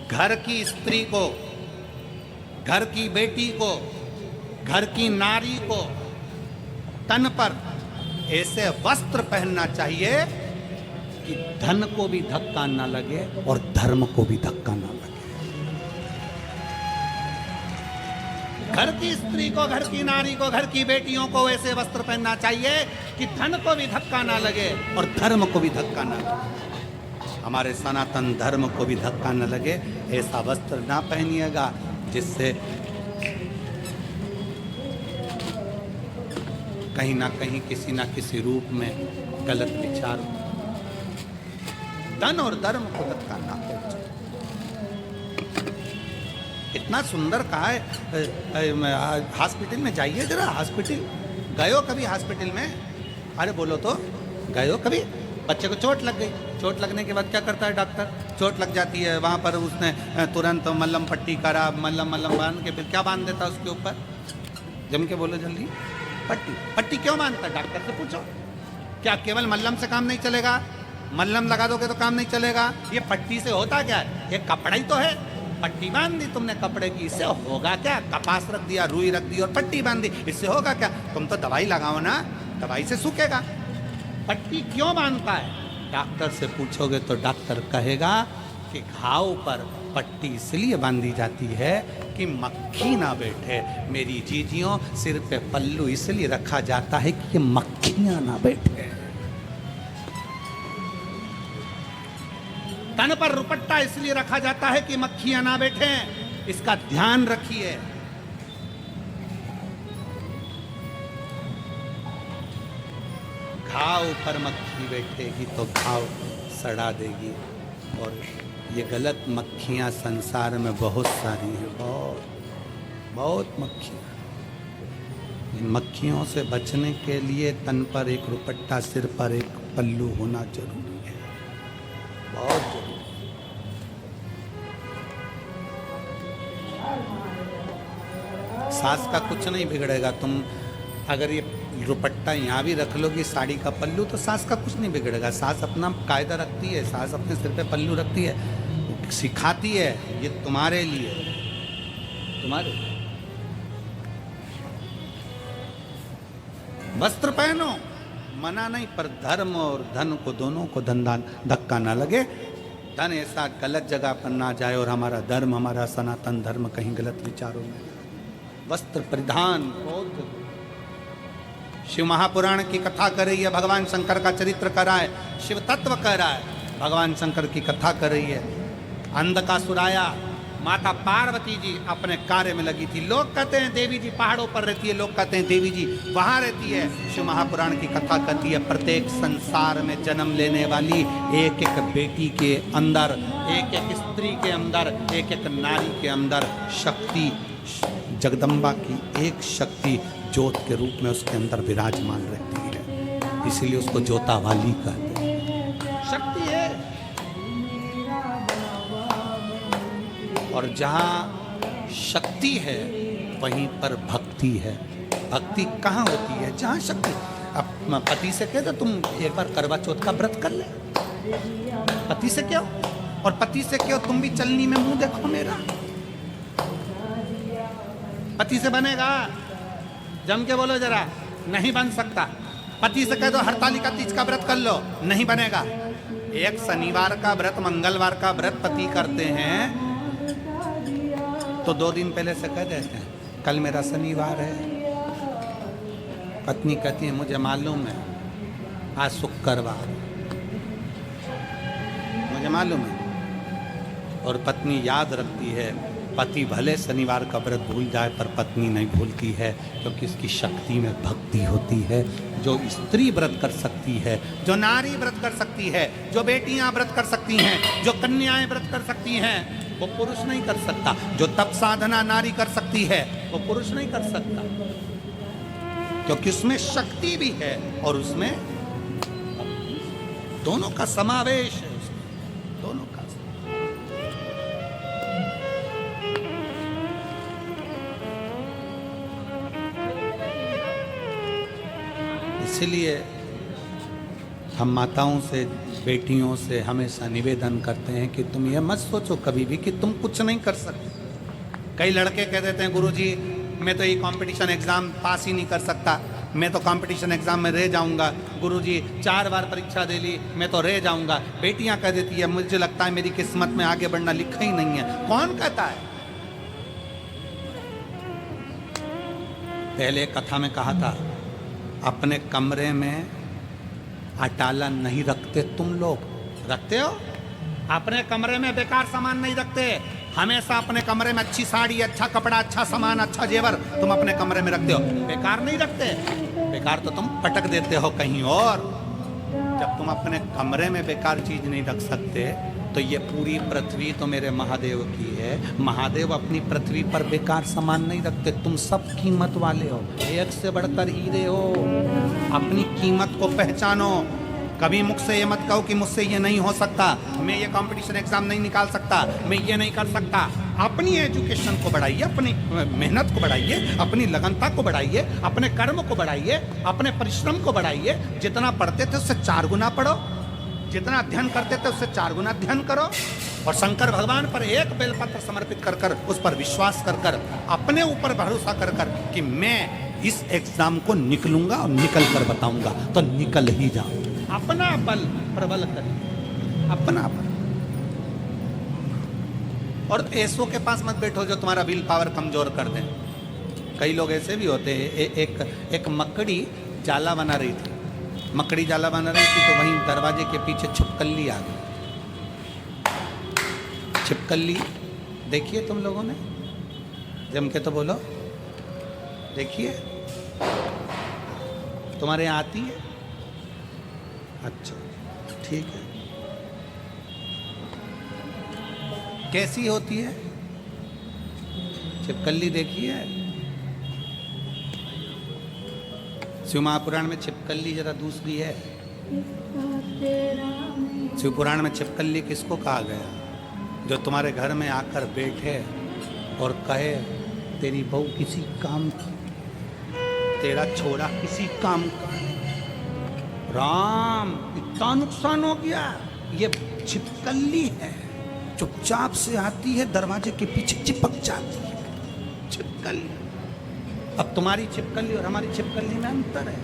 घर की स्त्री को, घर की बेटी को, घर की नारी को तन पर ऐसे वस्त्र पहनना चाहिए कि धन को भी धक्का ना लगे और धर्म को भी धक्का ना लगे। घर की स्त्री को, घर की नारी को, घर की बेटियों को ऐसे वस्त्र पहनना चाहिए कि धन को भी धक्का ना लगे और धर्म को भी धक्का ना लगे। हमारे सनातन धर्म को भी धक्का न लगे, ऐसा वस्त्र ना पहनिएगा जिससे कहीं ना कहीं किसी ना किसी रूप में गलत विचार, धन और धर्म को धक्का ना पहुंचे। इतना सुंदर कहा है। हॉस्पिटल में जाइए जरा, हॉस्पिटल गए हो कभी? हॉस्पिटल में अरे बोलो तो, गए हो कभी? बच्चे को चोट लग गई, चोट लगने के बाद क्या करता है डॉक्टर? चोट लग जाती है, वहाँ पर उसने तुरंत मल्लम पट्टी करा, मल्लम बांध के फिर क्या बांध देता उसके ऊपर? जम के बोलो जल्दी। पट्टी। पट्टी क्यों बांधता है? डॉक्टर से पूछो। क्या केवल मल्लम से काम नहीं चलेगा? मल्लम लगा दोगे तो काम नहीं चलेगा। ये पट्टी से होता क्या है? ये कपड़ा ही तो है। पट्टी बांध दी तुमने कपड़े की, इससे होगा क्या? कपास रख दिया, रुई रख दी और पट्टी बांध दी, इससे होगा क्या? तुम तो दवाई लगाओ ना, दवाई से सूखेगा। पट्टी क्यों बांधता है? डॉक्टर से पूछोगे तो डॉक्टर कहेगा कि घाव पर पट्टी इसलिए बांधी जाती है कि मक्खी ना बैठे। मेरी जीजियों, सिर पे पल्लू इसलिए रखा जाता है कि मक्खियां ना बैठे। तन पर रुपट्टा इसलिए रखा जाता है कि मक्खियां ना बैठे। इसका ध्यान रखिए। घाव पर मक्खी बैठेगी तो घाव सड़ा देगी। और ये गलत मक्खियां संसार में बहुत सारी हैं, बहुत बहुत मक्खियां। इन मक्खियों से बचने के लिए तन पर एक रुपट्टा, सिर पर एक पल्लू होना जरूरी है, बहुत जरूरी। सास का कुछ नहीं बिगड़ेगा। तुम अगर ये रुपट्टा यहाँ भी रख लोगी, साड़ी का पल्लू, तो सास का कुछ नहीं बिगड़ेगा। सास अपना कायदा रखती है, सास अपने सिर पे पल्लू रखती है, सिखाती है ये तुम्हारे लिए, तुम्हारे वस्त्र पहनो, मना नहीं, पर धर्म और धन को, दोनों को धक्का ना लगे। धन ऐसा गलत जगह पर ना जाए और हमारा धर्म, हमारा सनातन धर्म कहीं गलत विचारों में। वस्त्र परिधान बहुत। शिव महापुराण की कथा कर रही है, भगवान शंकर का चरित्र कर रहा है, शिव तत्व कह रहा है, भगवान शंकर की कथा कर रही है। अंधकासुर आया, माता पार्वती जी अपने कार्य में लगी थी। लोग कहते हैं देवी जी पहाड़ों पर रहती है, लोग कहते हैं देवी जी वहां रहती है। शिव महापुराण की कथा कहती है प्रत्येक संसार में जन्म लेने वाली एक एक बेटी के अंदर, एक एक स्त्री के अंदर, एक एक नारी के अंदर शक्ति, जगदम्बा की एक शक्ति ज्योत के रूप में उसके अंदर विराजमान रहती है। इसीलिए उसको ज्योता वाली कहते हैं। शक्ति है। और जहाँ शक्ति है वहीं पर भक्ति है। भक्ति कहाँ होती है? जहाँ शक्ति। अब पति से कह दो तुम एक बार करवा चौथ का व्रत कर ले, पति से क्यों? और पति से क्यों तुम भी चलनी में मुंह देखो मेरा। पति से बनेगा? जम के बोलो जरा, नहीं बन सकता। पति से कह दो हरतालिका तीज का व्रत कर लो, नहीं बनेगा। एक शनिवार का व्रत, मंगलवार का व्रत पति करते हैं तो 2 दिन पहले से कह देते हैं कल मेरा शनिवार है। पत्नी कहती है मुझे मालूम है आज शुक्रवार, मुझे मालूम है। और पत्नी याद रखती है। पति भले शनिवार का व्रत भूल जाए पर पत्नी नहीं भूलती है, क्योंकि इसकी शक्ति में भक्ति होती है। जो स्त्री व्रत कर सकती है, जो नारी व्रत कर सकती है, जो बेटियां व्रत कर सकती हैं, जो कन्याएं व्रत कर सकती हैं, वो पुरुष नहीं कर सकता। जो तप साधना नारी कर सकती है वो पुरुष नहीं कर सकता, क्योंकि उसमें शक्ति भी है और उसमें दोनों का समावेश है। दोनों का। इसलिए हम माताओं से, बेटियों से हमेशा निवेदन करते हैं कि तुम ये मत सोचो कभी भी कि तुम कुछ नहीं कर सकते। कई लड़के कह देते हैं गुरुजी मैं तो ये कंपटीशन एग्ज़ाम पास ही नहीं कर सकता, मैं तो कंपटीशन एग्ज़ाम में रह जाऊंगा। गुरुजी 4 बार परीक्षा दे ली, मैं तो रह जाऊंगा। बेटियां कह देती है मुझे लगता है मेरी किस्मत में आगे बढ़ना लिखा ही नहीं है। कौन कहता है? पहले कथा में कहा था अपने कमरे में अटाला नहीं रखते। तुम लोग रखते हो? अपने कमरे में बेकार सामान नहीं रखते। हमेशा अपने कमरे में अच्छी साड़ी, अच्छा कपड़ा, अच्छा सामान, अच्छा जेवर तुम अपने कमरे में रखते हो। बेकार नहीं रखते। बेकार तो तुम पटक देते हो कहीं और। जब तुम अपने कमरे में बेकार चीज नहीं रख सकते तो ये पूरी पृथ्वी तो मेरे महादेव की है। महादेव अपनी पृथ्वी पर बेकार सामान नहीं रखते। तुम सब कीमत वाले हो, एक से बढ़कर हीरे हो। अपनी कीमत को पहचानो। कभी मुख से ये मत कहो कि मुझसे ये नहीं हो सकता, मैं ये कंपटीशन एग्जाम नहीं निकाल सकता, मैं ये नहीं कर सकता। अपनी एजुकेशन को बढ़ाइए, अपनी मेहनत को बढ़ाइए, अपनी लगनता को बढ़ाइए, अपने कर्म को बढ़ाइए, अपने परिश्रम को बढ़ाइए। जितना पढ़ते थे उससे 4 गुना पढ़ो, जितना अध्ययन करते थे उससे 4 गुना अध्ययन करो। और शंकर भगवान पर एक बेलपत्र समर्पित कर कर, उस पर विश्वास कर कर, अपने ऊपर भरोसा कर कर कि मैं इस एग्जाम को निकलूंगा और निकल कर बताऊंगा, तो निकल ही जाओ। अपना बल प्रबल करिए, अपना बल। और ऐसों के पास मत बैठो जो तुम्हारा विल पावर कमजोर कर दें। कई लोग ऐसे भी होते हैं। एक मकड़ी जाला बना रही थी, मकड़ी जाला बना रही थी तो वहीं दरवाजे के पीछे छिपकली आ गई। छिपकली देखिए तुम लोगों ने, जम के तो बोलो, देखिए तुम्हारे यहाँ आती है? अच्छा ठीक है। कैसी होती है छिपकली? देखिए शिव महापुराण में छिपकली जरा दूसरी है। शिव पुराण में छिपकली किसको कहा गया? जो तुम्हारे घर में आकर बैठे और कहे तेरी बहू किसी काम की, तेरा छोरा किसी काम का। राम इतना नुकसान हो गया। ये छिपकली है, चुपचाप से आती है, दरवाजे के पीछे चिपक जाती है। छिपकली। अब तुम्हारी छिपकली और हमारी छिपकली में अंतर है।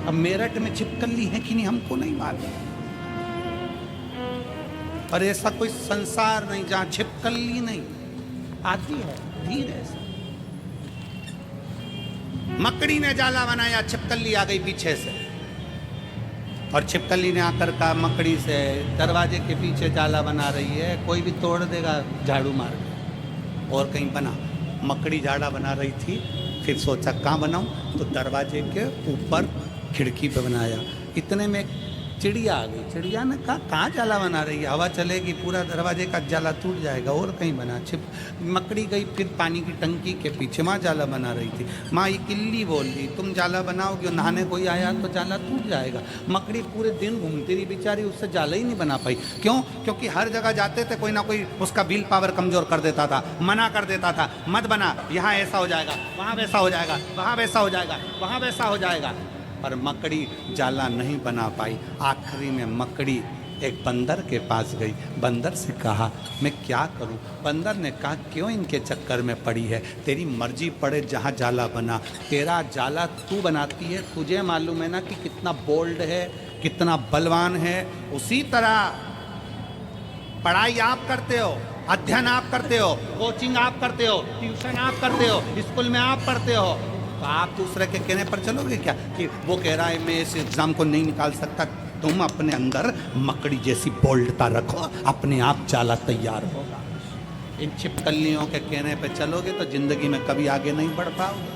अब मेरठ में छिपकली है कि नहीं हमको नहीं मालूम, और ऐसा कोई संसार नहीं जहां छिपकली नहीं आती है। धीरे से मकड़ी ने जाला बनाया, छिपकली आ गई पीछे से। और छिपकली ने आकर कहा मकड़ी से दरवाजे के पीछे जाला बना रही है, कोई भी तोड़ देगा झाड़ू मार के। और कहीं बना, मकड़ी झाड़ा बना रही थी, फिर सोचा कहाँ बनाऊं, तो दरवाजे के ऊपर खिड़की पे बनाया। इतने में चिड़िया आ गई। चिड़िया ने कहा कहाँ जाला बना रही है, हवा चलेगी पूरा दरवाजे का जाला टूट जाएगा। और कहीं बना। मकड़ी गई फिर पानी की टंकी के पीछे, वहाँ जाला बना रही थी। माँ ये किल्ली बोल दी तुम जाला बनाओगे, नहाने कोई आया तो जाला टूट जाएगा। मकड़ी पूरे दिन घूमती रही बेचारी, उससे जाला ही नहीं बना पाई। क्यों? क्योंकि हर जगह जाते थे कोई ना कोई उसका विल पावर कमज़ोर कर देता था, मना कर देता था, मत बना, यहाँ ऐसा हो जाएगा, वहाँ वैसा हो जाएगा, वहाँ वैसा हो जाएगा, वहाँ वैसा हो जाएगा। पर मकड़ी जाला नहीं बना पाई। आखिरी में मकड़ी एक बंदर के पास गई। बंदर से कहा मैं क्या करूं? बंदर ने कहा क्यों इनके चक्कर में पड़ी है, तेरी मर्जी पड़े जहां जाला बना। तेरा जाला तू बनाती है, तुझे मालूम है ना कि कितना बोल्ड है, कितना बलवान है। उसी तरह पढ़ाई आप करते हो, अध्ययन आप करते हो, कोचिंग आप करते हो, ट्यूशन आप करते हो, स्कूल में आप पढ़ते हो, तो आप दूसरे के कहने पर चलोगे क्या कि वो कह रहा है मैं इस एग्ज़ाम को नहीं निकाल सकता। तुम अपने अंदर मकड़ी जैसी बोल्डता रखो, अपने आप जाला तैयार होगा। इन छिपकलियों के कहने पे चलोगे तो जिंदगी में कभी आगे नहीं बढ़ पाओगे।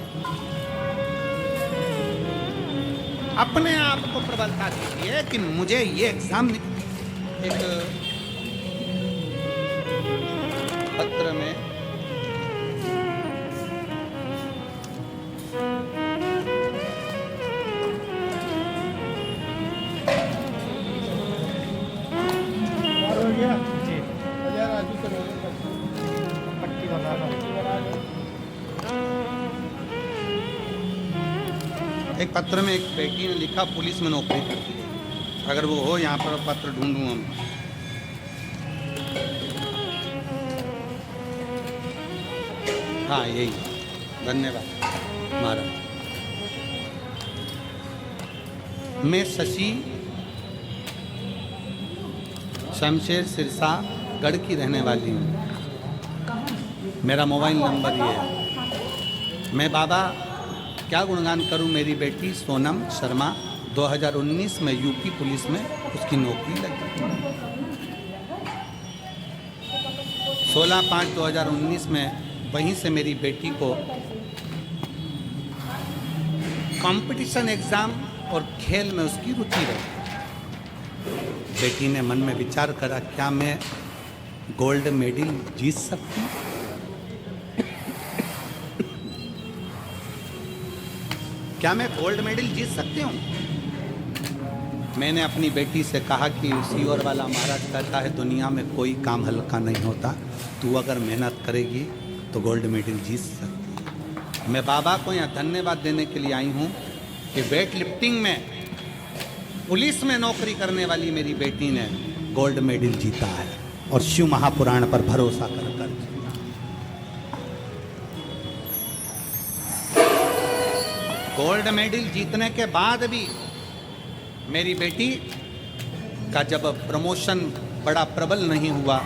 अपने आप को प्रबलता दीजिए कि मुझे ये एग्जाम। एक पत्र में एक पत्र में एक बेटी ने लिखा पुलिस में नौकरी करती है, अगर वो हो यहाँ पर पत्र ढूंढूं हम। हाँ यही, धन्यवाद महाराज। मैं शशि शमशेर सिरसा गढ़ की रहने वाली हूँ। मेरा मोबाइल नंबर ये है। मैं बाबा क्या गुणगान करूं, मेरी बेटी सोनम शर्मा 2019 में यूपी पुलिस में उसकी नौकरी लगी। 16/5/2019 में वहीं से मेरी बेटी को कंपटीशन एग्ज़ाम और खेल में उसकी रुचि रही। बेटी ने मन में विचार करा क्या मैं गोल्ड मेडल जीत सकती हूँ। क्या मैं गोल्ड मेडल जीत सकती हूँ? मैंने अपनी बेटी से कहा कि सीओर वाला महाराज कहता है दुनिया में कोई काम हल्का नहीं होता, तू अगर मेहनत करेगी तो गोल्ड मेडल जीत सकती है। मैं बाबा को यहाँ धन्यवाद देने के लिए आई हूँ कि वेट लिफ्टिंग में पुलिस में नौकरी करने वाली मेरी बेटी ने गोल्ड मेडल जीता है और शिव महापुराण पर भरोसा कर गोल्ड मेडल जीतने के बाद भी मेरी बेटी का जब प्रमोशन बड़ा प्रबल नहीं हुआ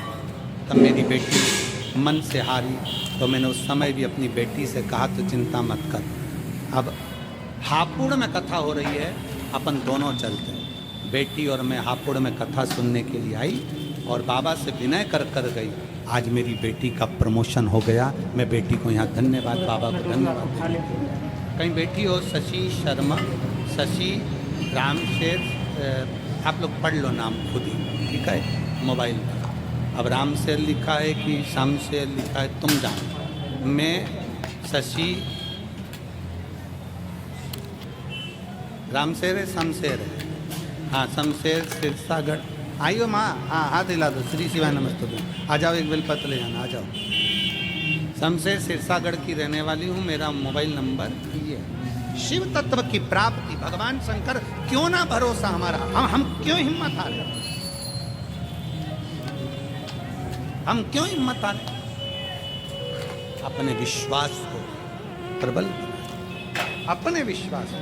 तब मेरी बेटी मन से हारी। तो मैंने उस समय भी अपनी बेटी से कहा तो चिंता मत कर, अब हापुड़ में कथा हो रही है, अपन दोनों चलते हैं। बेटी और मैं हापुड़ में कथा सुनने के लिए आई और बाबा से विनय कर गई। आज मेरी बेटी का प्रमोशन हो गया। मैं बेटी को यहाँ धन्यवाद, बाबा को धन्यवाद। कहीं बेटी हो शशि शर्मा, शशि रामशेर, आप लोग पढ़ लो नाम खुद ही, ठीक है, मोबाइल में। अब रामशेर लिखा है कि शामशेर लिखा है, तुम जानो। मैं शशि रामशेर है, शमशेर है, हाँ शमशेर सिरसागढ़। आइयो माँ, हाँ हाथ हिला दो, श्री शिवाय नमस्ते। आ जाओ, एक बेलपत्र ले जाना, आ जाओ। शमशेर सिरसागढ़ की रहने वाली हूँ। मेरा मोबाइल नंबर ये है। शिव तत्व की प्राप्ति, भगवान शंकर क्यों ना भरोसा हमारा, हम क्यों हिम्मत हारे, हम क्यों हिम्मत हारे? अपने विश्वास को प्रबल बनाए, अपने विश्वास को।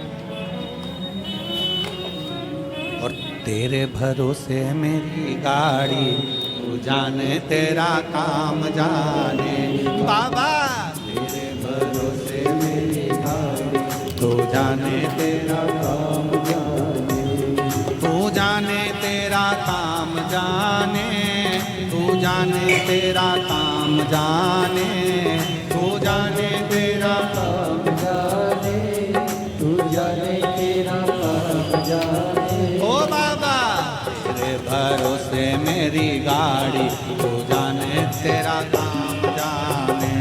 और तेरे भरोसे मेरी गाड़ी, तू जाने तेरा काम जाने बाबा। तेरे भरोसे मेरी गाड़ी, तू जाने तेरा काम जाने। तू जाने तेरा काम जाने, तू जाने तेरा
काम जाने, तू जाने तेरा काम जाने।
ओ बाबा तेरे भरोसे मेरी गाड़ी, तू जाने तेरा काम जाने।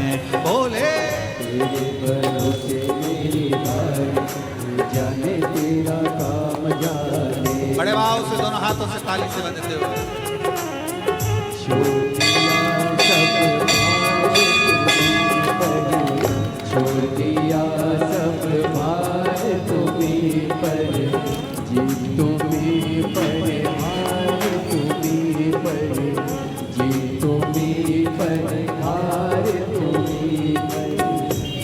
बोले
तेरे भरोसे मेरी गाड़ी, तू जाने तेरा काम जाने।
बड़े भाव से दोनों हाथों से ताली से बजते हुए
छोड़ दिया सब भार तुम्हीं पर, जीत तुम्हीं पर, हार तुम्हीं पर, जीत तुम्हीं पर, हार तुम्हीं पर।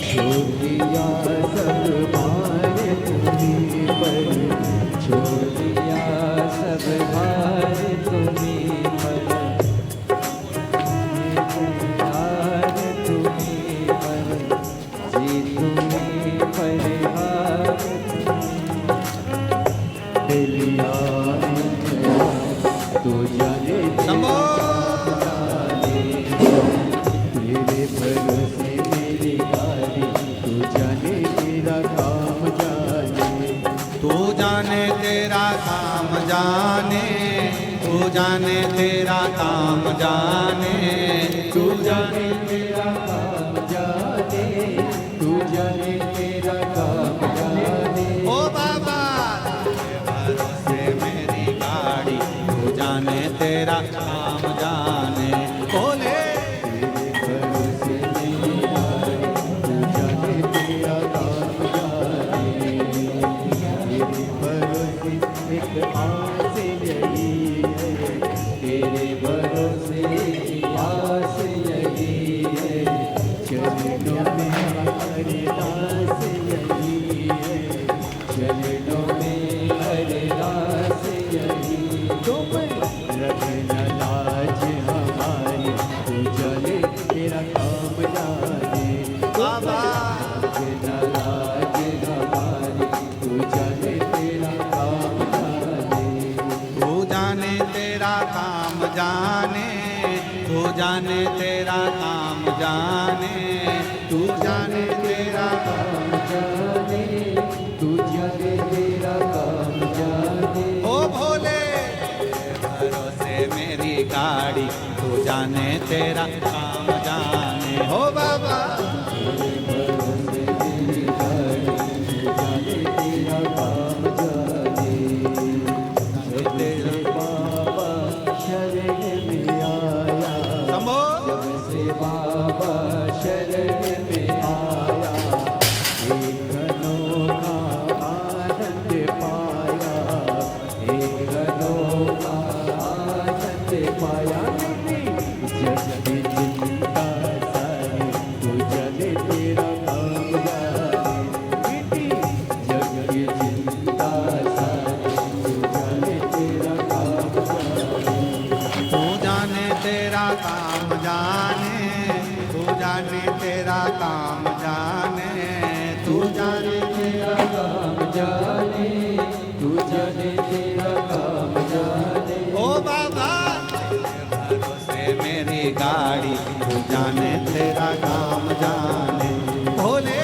छोड़ दिया सब भार तुम्हीं पर, छोड़ दिया सब भार तुम्हीं पर, हार तुम्हीं पर, जीत तुम्हीं पर, हार दिलिया तू जाने
शंभो
तेरे भरोसे मेरी गाड़ी, तू जाने तेरा काम जाने।
तू जाने तेरा काम जाने, तू जाने तेरा काम जाने,
तू जाने तेरा काम जाने, तू जाने तेरा काम जाने।
ओ बाबा तेरे भरोसे मेरी गाड़ी, तू जाने तेरा काम जाने। बोले
तेरे भरोसे मेरी गाड़ी, तू जाने तेरा काम जाने। तेरे भरोसे एक आस यही है, तेरे भरोसे एक आस यही है, चरणों में अरदास यही है, चरणों में अरदास यही। रखना लाज हमारी, तू जाने तेरा काम जाने।
बाबा
रखना लाज हमारी, तू जाने तेरा काम जाने।
तू जाने तेरा काम जाने, तू जाने तेरा काम जाने, तू जाने तेरा
काम जाने, तू जाने तेरा काम जाने।
ओ भोले तेरे भरोसे मेरी गाड़ी, तू जाने तेरा काम जाने। हो बाबा
भरोसे मेरी गाड़ी, तू जाने तेरा काम जाने। जब से बाबा शरण में आया,
शंभो
जब से बाबा शरण में आया, एक अनोखा आनंद पाया, एक अनोखा आनंद पाया। जग की चिंता सारी, तू जाने तेरा काम जाने। जग की चिंता सारी, तू जाने तेरा काम जाने।
तू जाने तेरा काम जाने, तू जाने तेरा काम जाने, तू जाने
तेरा काम जाने, तू जाने तेरा काम जाने।
ओ बाबा तेरे भरोसे मेरी गाड़ी, तू जाने तेरा काम जाने। भोले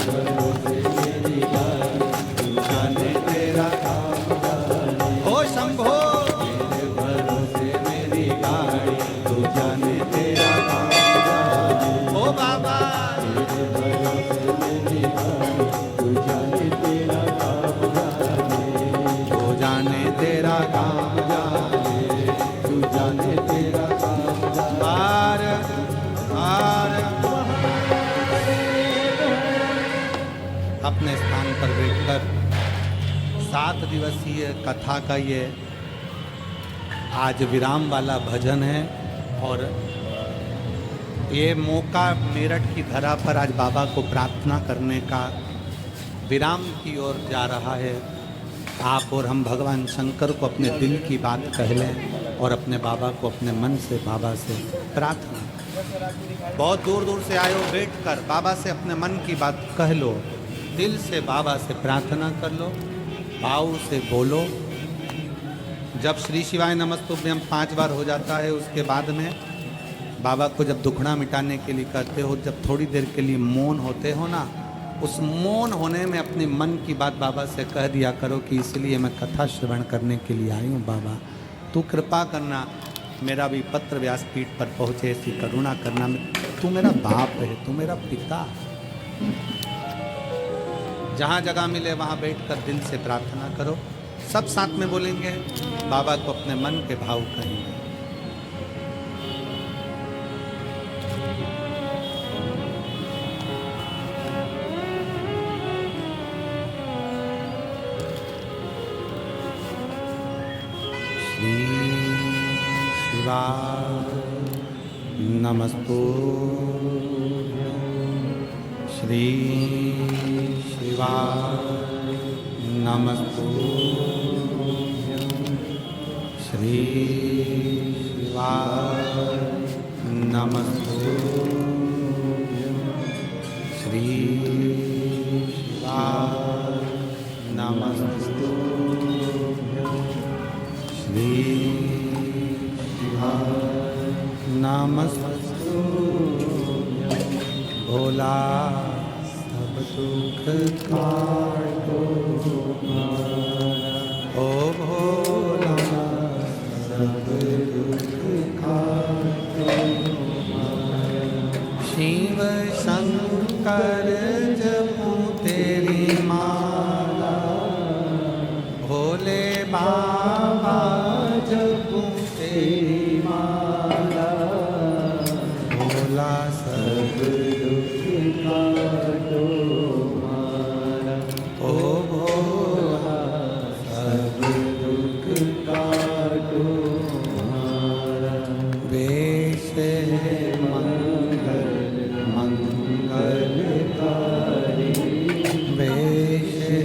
भरोसे मेरी गाड़ी,
तू जाने तेरा काम
जाने।
ओ शंभो
तेरे भरोसे मेरी
गाड़ी, तू जाने तेरा काम जाने। ओ बाबा
तेरे भरोसे मेरी गाड़ी, तू जाने तेरा काम जाने।
तू जाने तेरा काम जाने,
तू जाने तेरा काम जाने।
पार पार अपने स्थान पर बैठकर 7 दिवसीय कथा का ये आज विराम वाला भजन है। और ये मौका मेरठ की धरा पर आज बाबा को प्रार्थना करने का विराम की ओर जा रहा है। आप और हम भगवान शंकर को अपने दिल की बात कह लें और अपने बाबा को अपने मन से बाबा से प्रार्थना। बहुत दूर दूर से आए हो, बैठ कर बाबा से अपने मन की बात कह लो, दिल से बाबा से प्रार्थना कर लो, भाव से बोलो। जब श्री शिवाय नमस्तुभ्यम 5 बार हो जाता है, उसके बाद में बाबा को जब दुखड़ा मिटाने के लिए कहते हो, जब थोड़ी देर के लिए मौन होते हो ना, उस मौन होने में अपने मन की बात बाबा से कह दिया करो कि इसलिए मैं कथा श्रवण करने के लिए आई हूँ बाबा, तू कृपा करना, मेरा भी पत्र व्यासपीठ पर पहुँचे, ऐसी करुणा करना, तू मेरा बाप है, तू मेरा पिता। जहाँ जगह मिले वहाँ बैठकर दिल से प्रार्थना करो। सब साथ में बोलेंगे, बाबा को अपने मन के भाव कहेंगे। श्री शिवाय नमस्तुभ्यं, श्री शिवाय नमस्तुभ्यं, श्री शिवाय नमस्तुभ्यं, श्री शिवाय नमस्तुभ्यं, श्री शिवाय नमस्तुभ्यं। भोला सब दुख काटो हमारा, ओ भोला सब दुख काटो हमारा। शिव शंकर जपूं तेरी माला, भोले बाबा जपूं तेरी माला, भोला सब दुख काटो हमारा, ओ भोला सब दुख काटो हमारा। वेश है मंगल मंगलकारी, वेश है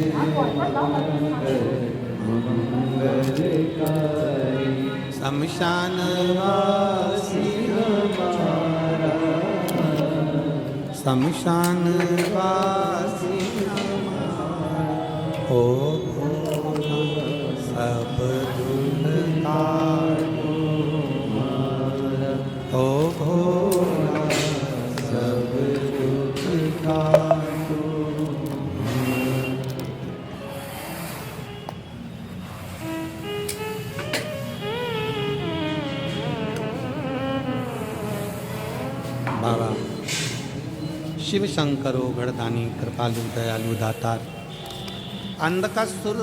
मंगलकारी, शमशान वासी हमारा, शमशान वासी हमारा, ओ भोला सब दुख काटो हमारा, ओ भोला सब दुख काटो हमारा। बाबा शिव शंकरो गढ़दानी, कृपालु दयालु दातार। अंधकासुर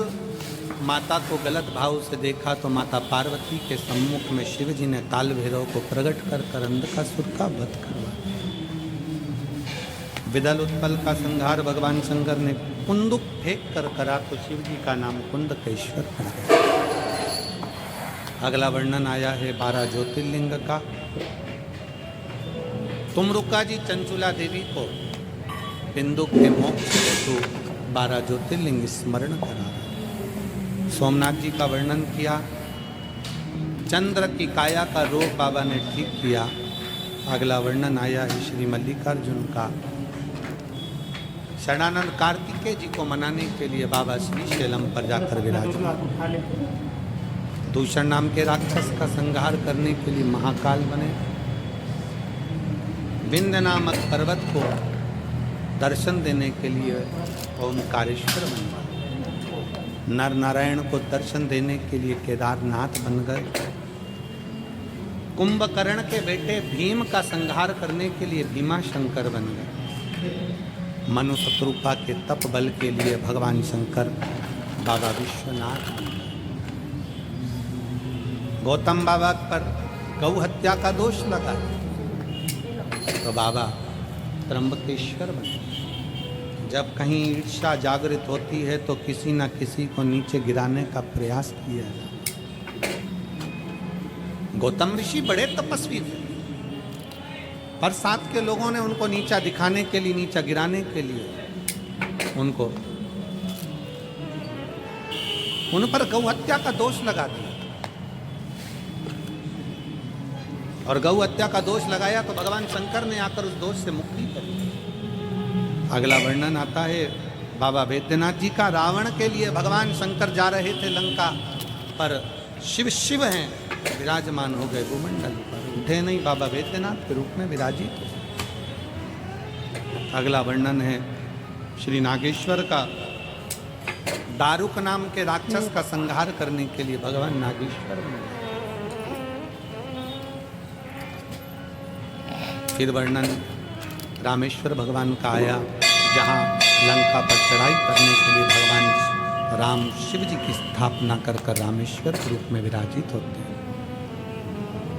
माता को गलत भाव से देखा तो माता पार्वती के सम्मुख में शिव जी ने काल भैरव को प्रकट कर अंधकासुर का वध करवा। विदल उत्पल का संहार भगवान शंकर ने कुंदुक फेंक कर करा तो शिव जी का नाम कुंदकेश्वर पड़ गया। अगला वर्णन आया है 12 ज्योतिर्लिंग का। तुमरुका जी चंचुला देवी को बिंदु के मोक्ष हेतु 12 ज्योतिर्लिंग स्मरण करा। सोमनाथ जी का वर्णन किया। चंद्र की काया का रोग बाबा ने ठीक किया। अगला वर्णन आया है श्री मल्लिकार्जुन का। शरणानंद कार्तिकेय जी को मनाने के लिए बाबा श्री शैलम पर जाकर विराजमान। दूषण नाम के राक्षस का संहार करने के लिए महाकाल बने। विंध्य नामक पर्वत को दर्शन देने के लिए ओंकारेश्वर बन गए। नर नारायण को दर्शन देने के लिए केदारनाथ बन गए। कुंभकर्ण के बेटे भीम का संहार करने के लिए भीमा शंकर बन गए। मनु शत्रुपा के तप बल के लिए भगवान शंकर बाबा विश्वनाथ बन गए। गौतम बाबा पर गौ हत्या का दोष लगा तो बाबा त्र्यंबकेश्वर बने। जब कहीं ईर्ष्या जागृत होती है तो किसी न किसी को नीचे गिराने का प्रयास किया जाता। गौतम ऋषि बड़े तपस्वी थे, पर साथ के लोगों ने उनको नीचा दिखाने के लिए, नीचा गिराने के लिए उनको उन पर गौ हत्या का दोष लगा दिया। और गौ हत्या का दोष लगाया तो भगवान शंकर ने आकर उस दोष से मुक्ति कर दी। अगला वर्णन आता है बाबा वैद्यनाथ जी का। रावण के लिए भगवान शंकर जा रहे थे लंका, पर शिव शिव हैं, विराजमान हो गए भूमंडल पर। उठे नहीं, बाबा वैद्यनाथ के रूप में विराजित हो। अगला वर्णन है श्री नागेश्वर का। दारुक नाम के राक्षस का संहार करने के लिए भगवान नागेश्वर बने। फिर वर्णन रामेश्वर भगवान का आया, जहाँ लंका पर चढ़ाई करने के लिए भगवान राम शिव जी की स्थापना कर रामेश्वर के रूप में विराजित होते हैं।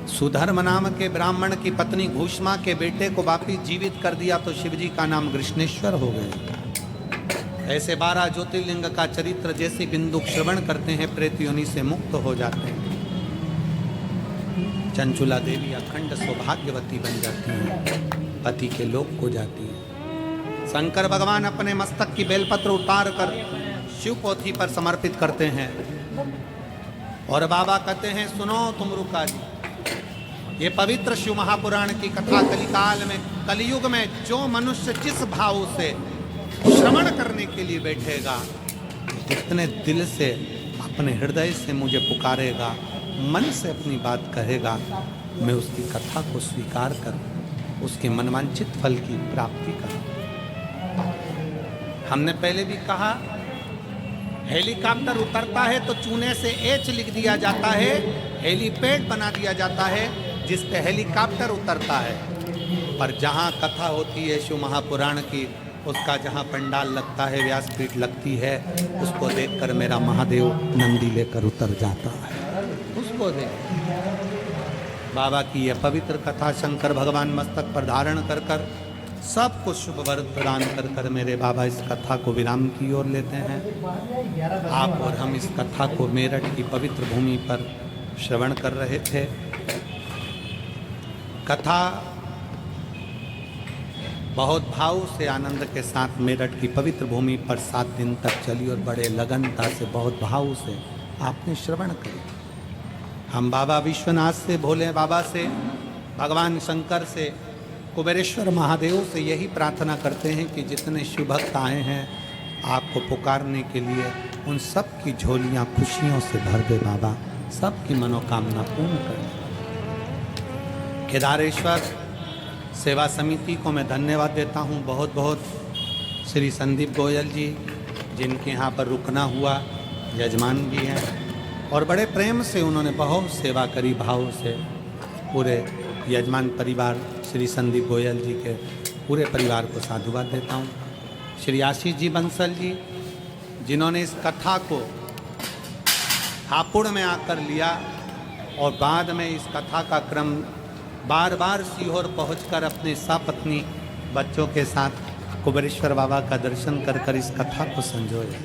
सुधर्म नाम के ब्राह्मण की पत्नी घूष्मा के बेटे को वापिस जीवित कर दिया तो शिव जी का नाम कृष्णेश्वर हो गए। ऐसे 12 ज्योतिर्लिंग का चरित्र जैसे बिंदु श्रवण करते हैं प्रेत योनि से मुक्त हो जाते हैं। चंचुला देवी अखंड सौभाग्यवती बन जाती है, पति के लोक को जाती है। शंकर भगवान अपने मस्तक की बेलपत्र उतार कर शिव पोथी पर समर्पित करते हैं और बाबा कहते हैं, सुनो तुम रुका जी, ये पवित्र शिव महापुराण की कथा कलिकाल में, कलयुग में जो मनुष्य जिस भाव से श्रवण करने के लिए बैठेगा, जितने दिल से अपने हृदय से मुझे पुकारेगा, मन से अपनी बात कहेगा, मैं उसकी कथा को स्वीकार करूं, उसके मनवांछित फल की प्राप्ति करूं। हमने पहले भी कहा, हेलीकॉप्टर उतरता है तो चूने से एच लिख दिया जाता है, हेलीपैड बना दिया जाता है जिस पे हेलीकॉप्टर उतरता है। पर जहाँ कथा होती है शिव महापुराण की, उसका जहाँ पंडाल लगता है, व्यासपीठ लगती है, उसको देखकर मेरा महादेव नंदी लेकर उतर जाता है। उसको देख बाबा की यह पवित्र कथा शंकर भगवान मस्तक पर धारण कर कर सबको शुभ वर प्रदान कर कर मेरे बाबा इस कथा को विराम की ओर लेते हैं। आप और हम इस कथा को मेरठ की पवित्र भूमि पर श्रवण कर रहे थे। कथा बहुत भाव से आनंद के साथ मेरठ की पवित्र भूमि पर 7 दिन तक चली और बड़े लगनता से बहुत भाव से आपने श्रवण करी। हम बाबा विश्वनाथ से, भोले बाबा से, भगवान शंकर से, कुबेरेश्वर महादेव से यही प्रार्थना करते हैं कि जितने शिव भक्त आए हैं आपको पुकारने के लिए, उन सब की झोलियाँ खुशियों से भर दे बाबा, सबकी मनोकामना पूर्ण कर दे। केदारेश्वर सेवा समिति को मैं धन्यवाद देता हूँ बहुत बहुत। श्री संदीप गोयल जी, जिनके यहाँ पर रुकना हुआ, यजमान भी हैं और बड़े प्रेम से उन्होंने बहुत सेवा करी भाव से। पूरे यजमान परिवार श्री संदीप गोयल जी के पूरे परिवार को साधुवाद देता हूँ। श्री आशीष जी बंसल जी, जिन्होंने इस कथा को हापुड़ में आकर लिया और बाद में इस कथा का क्रम बार बार सीहोर पहुंचकर अपने सपत्नी बच्चों के साथ कुबेरेश्वर बाबा का दर्शन कर कर इस कथा को संजोया।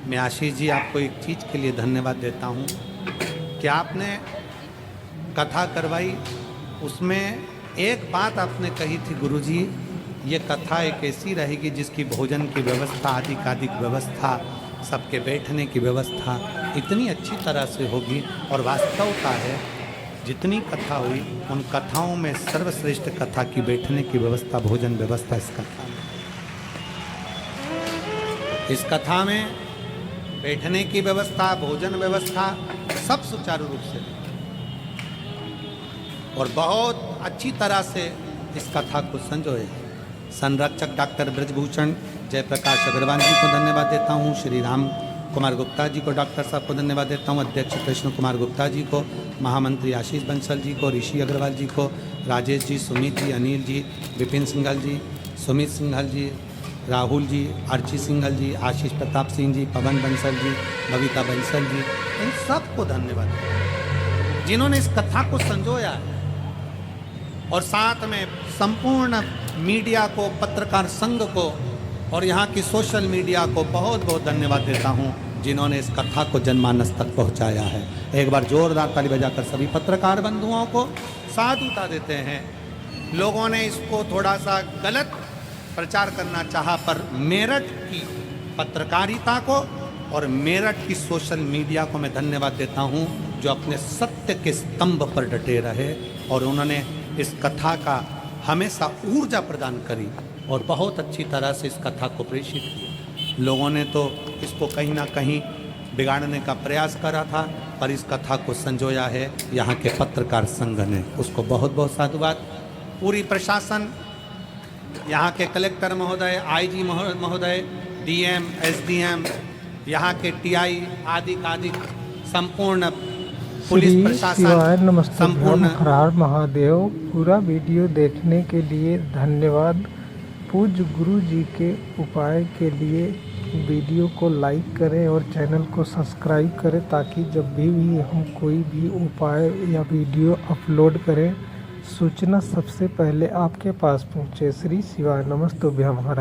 मैं आशीष जी आपको एक चीज़ के लिए धन्यवाद देता हूँ कि आपने कथा करवाई, उसमें एक बात आपने कही थी, गुरुजी ये कथा एक ऐसी रहेगी जिसकी भोजन की व्यवस्था, आदि व्यवस्था, सबके बैठने की व्यवस्था इतनी अच्छी तरह से होगी। और वास्तवता है, जितनी कथा हुई उन कथाओं में सर्वश्रेष्ठ कथा की बैठने की व्यवस्था, भोजन व्यवस्था इस कथा में। इस कथा में बैठने की व्यवस्था, भोजन व्यवस्था सब सुचारू रूप से और बहुत अच्छी तरह से इस कथा को संजोए। संरक्षक डॉक्टर ब्रजभूषण जयप्रकाश अग्रवाल जी को धन्यवाद देता हूँ। श्री राम कुमार गुप्ता जी को, डॉक्टर साहब को धन्यवाद देता हूँ। अध्यक्ष कृष्ण कुमार गुप्ता जी को, महामंत्री आशीष बंसल जी को, ऋषि अग्रवाल जी को, राजेश जी, सुमित जी, अनिल जी, विपिन सिंघल जी, सुमित सिंघल जी, राहुल जी, अर्ची सिंघल जी, आशीष प्रताप सिंह जी, पवन बंसल जी, बबीता बंसल जी, इन सबको धन्यवाद जिन्होंने इस कथा को संजोया है। और साथ में संपूर्ण मीडिया को, पत्रकार संघ को और यहाँ की सोशल मीडिया को बहुत बहुत धन्यवाद देता हूँ जिन्होंने इस कथा को जनमानस तक पहुँचाया है। एक बार जोरदार ताली बजाकर सभी पत्रकार बंधुओं को साधुता देते हैं। लोगों ने इसको थोड़ा सा गलत प्रचार करना चाहा, पर मेरठ की पत्रकारिता को और मेरठ की सोशल मीडिया को मैं धन्यवाद देता हूँ जो अपने सत्य के स्तंभ पर डटे रहे और उन्होंने इस कथा का हमेशा ऊर्जा प्रदान करी और बहुत अच्छी तरह से इस कथा को प्रेषित किया। लोगों ने तो इसको कहीं ना कहीं बिगाड़ने का प्रयास करा था, पर इस कथा को संजोया है यहाँ के पत्रकार संघ ने। उसको बहुत बहुत साधुवाद। पूरी प्रशासन, यहाँ के कलेक्टर महोदय, आईजी महोदय, डीएम, एसडीएम, यहाँ के टीआई आदि संपूर्ण पुलिस
श्री
प्रशासन,
शिवाय नमस्तुभ्यम,
संपूर्ण
हर हर महादेव। पूरा वीडियो देखने के लिए धन्यवाद। पूज्य गुरु जी के उपाय के लिए वीडियो को लाइक करें और चैनल को सब्सक्राइब करें, ताकि जब भी हम कोई भी उपाय या वीडियो अपलोड करें, सूचना सबसे पहले आपके पास पहुंचे। श्री शिवाय नमस्तुभ्यम, हर हर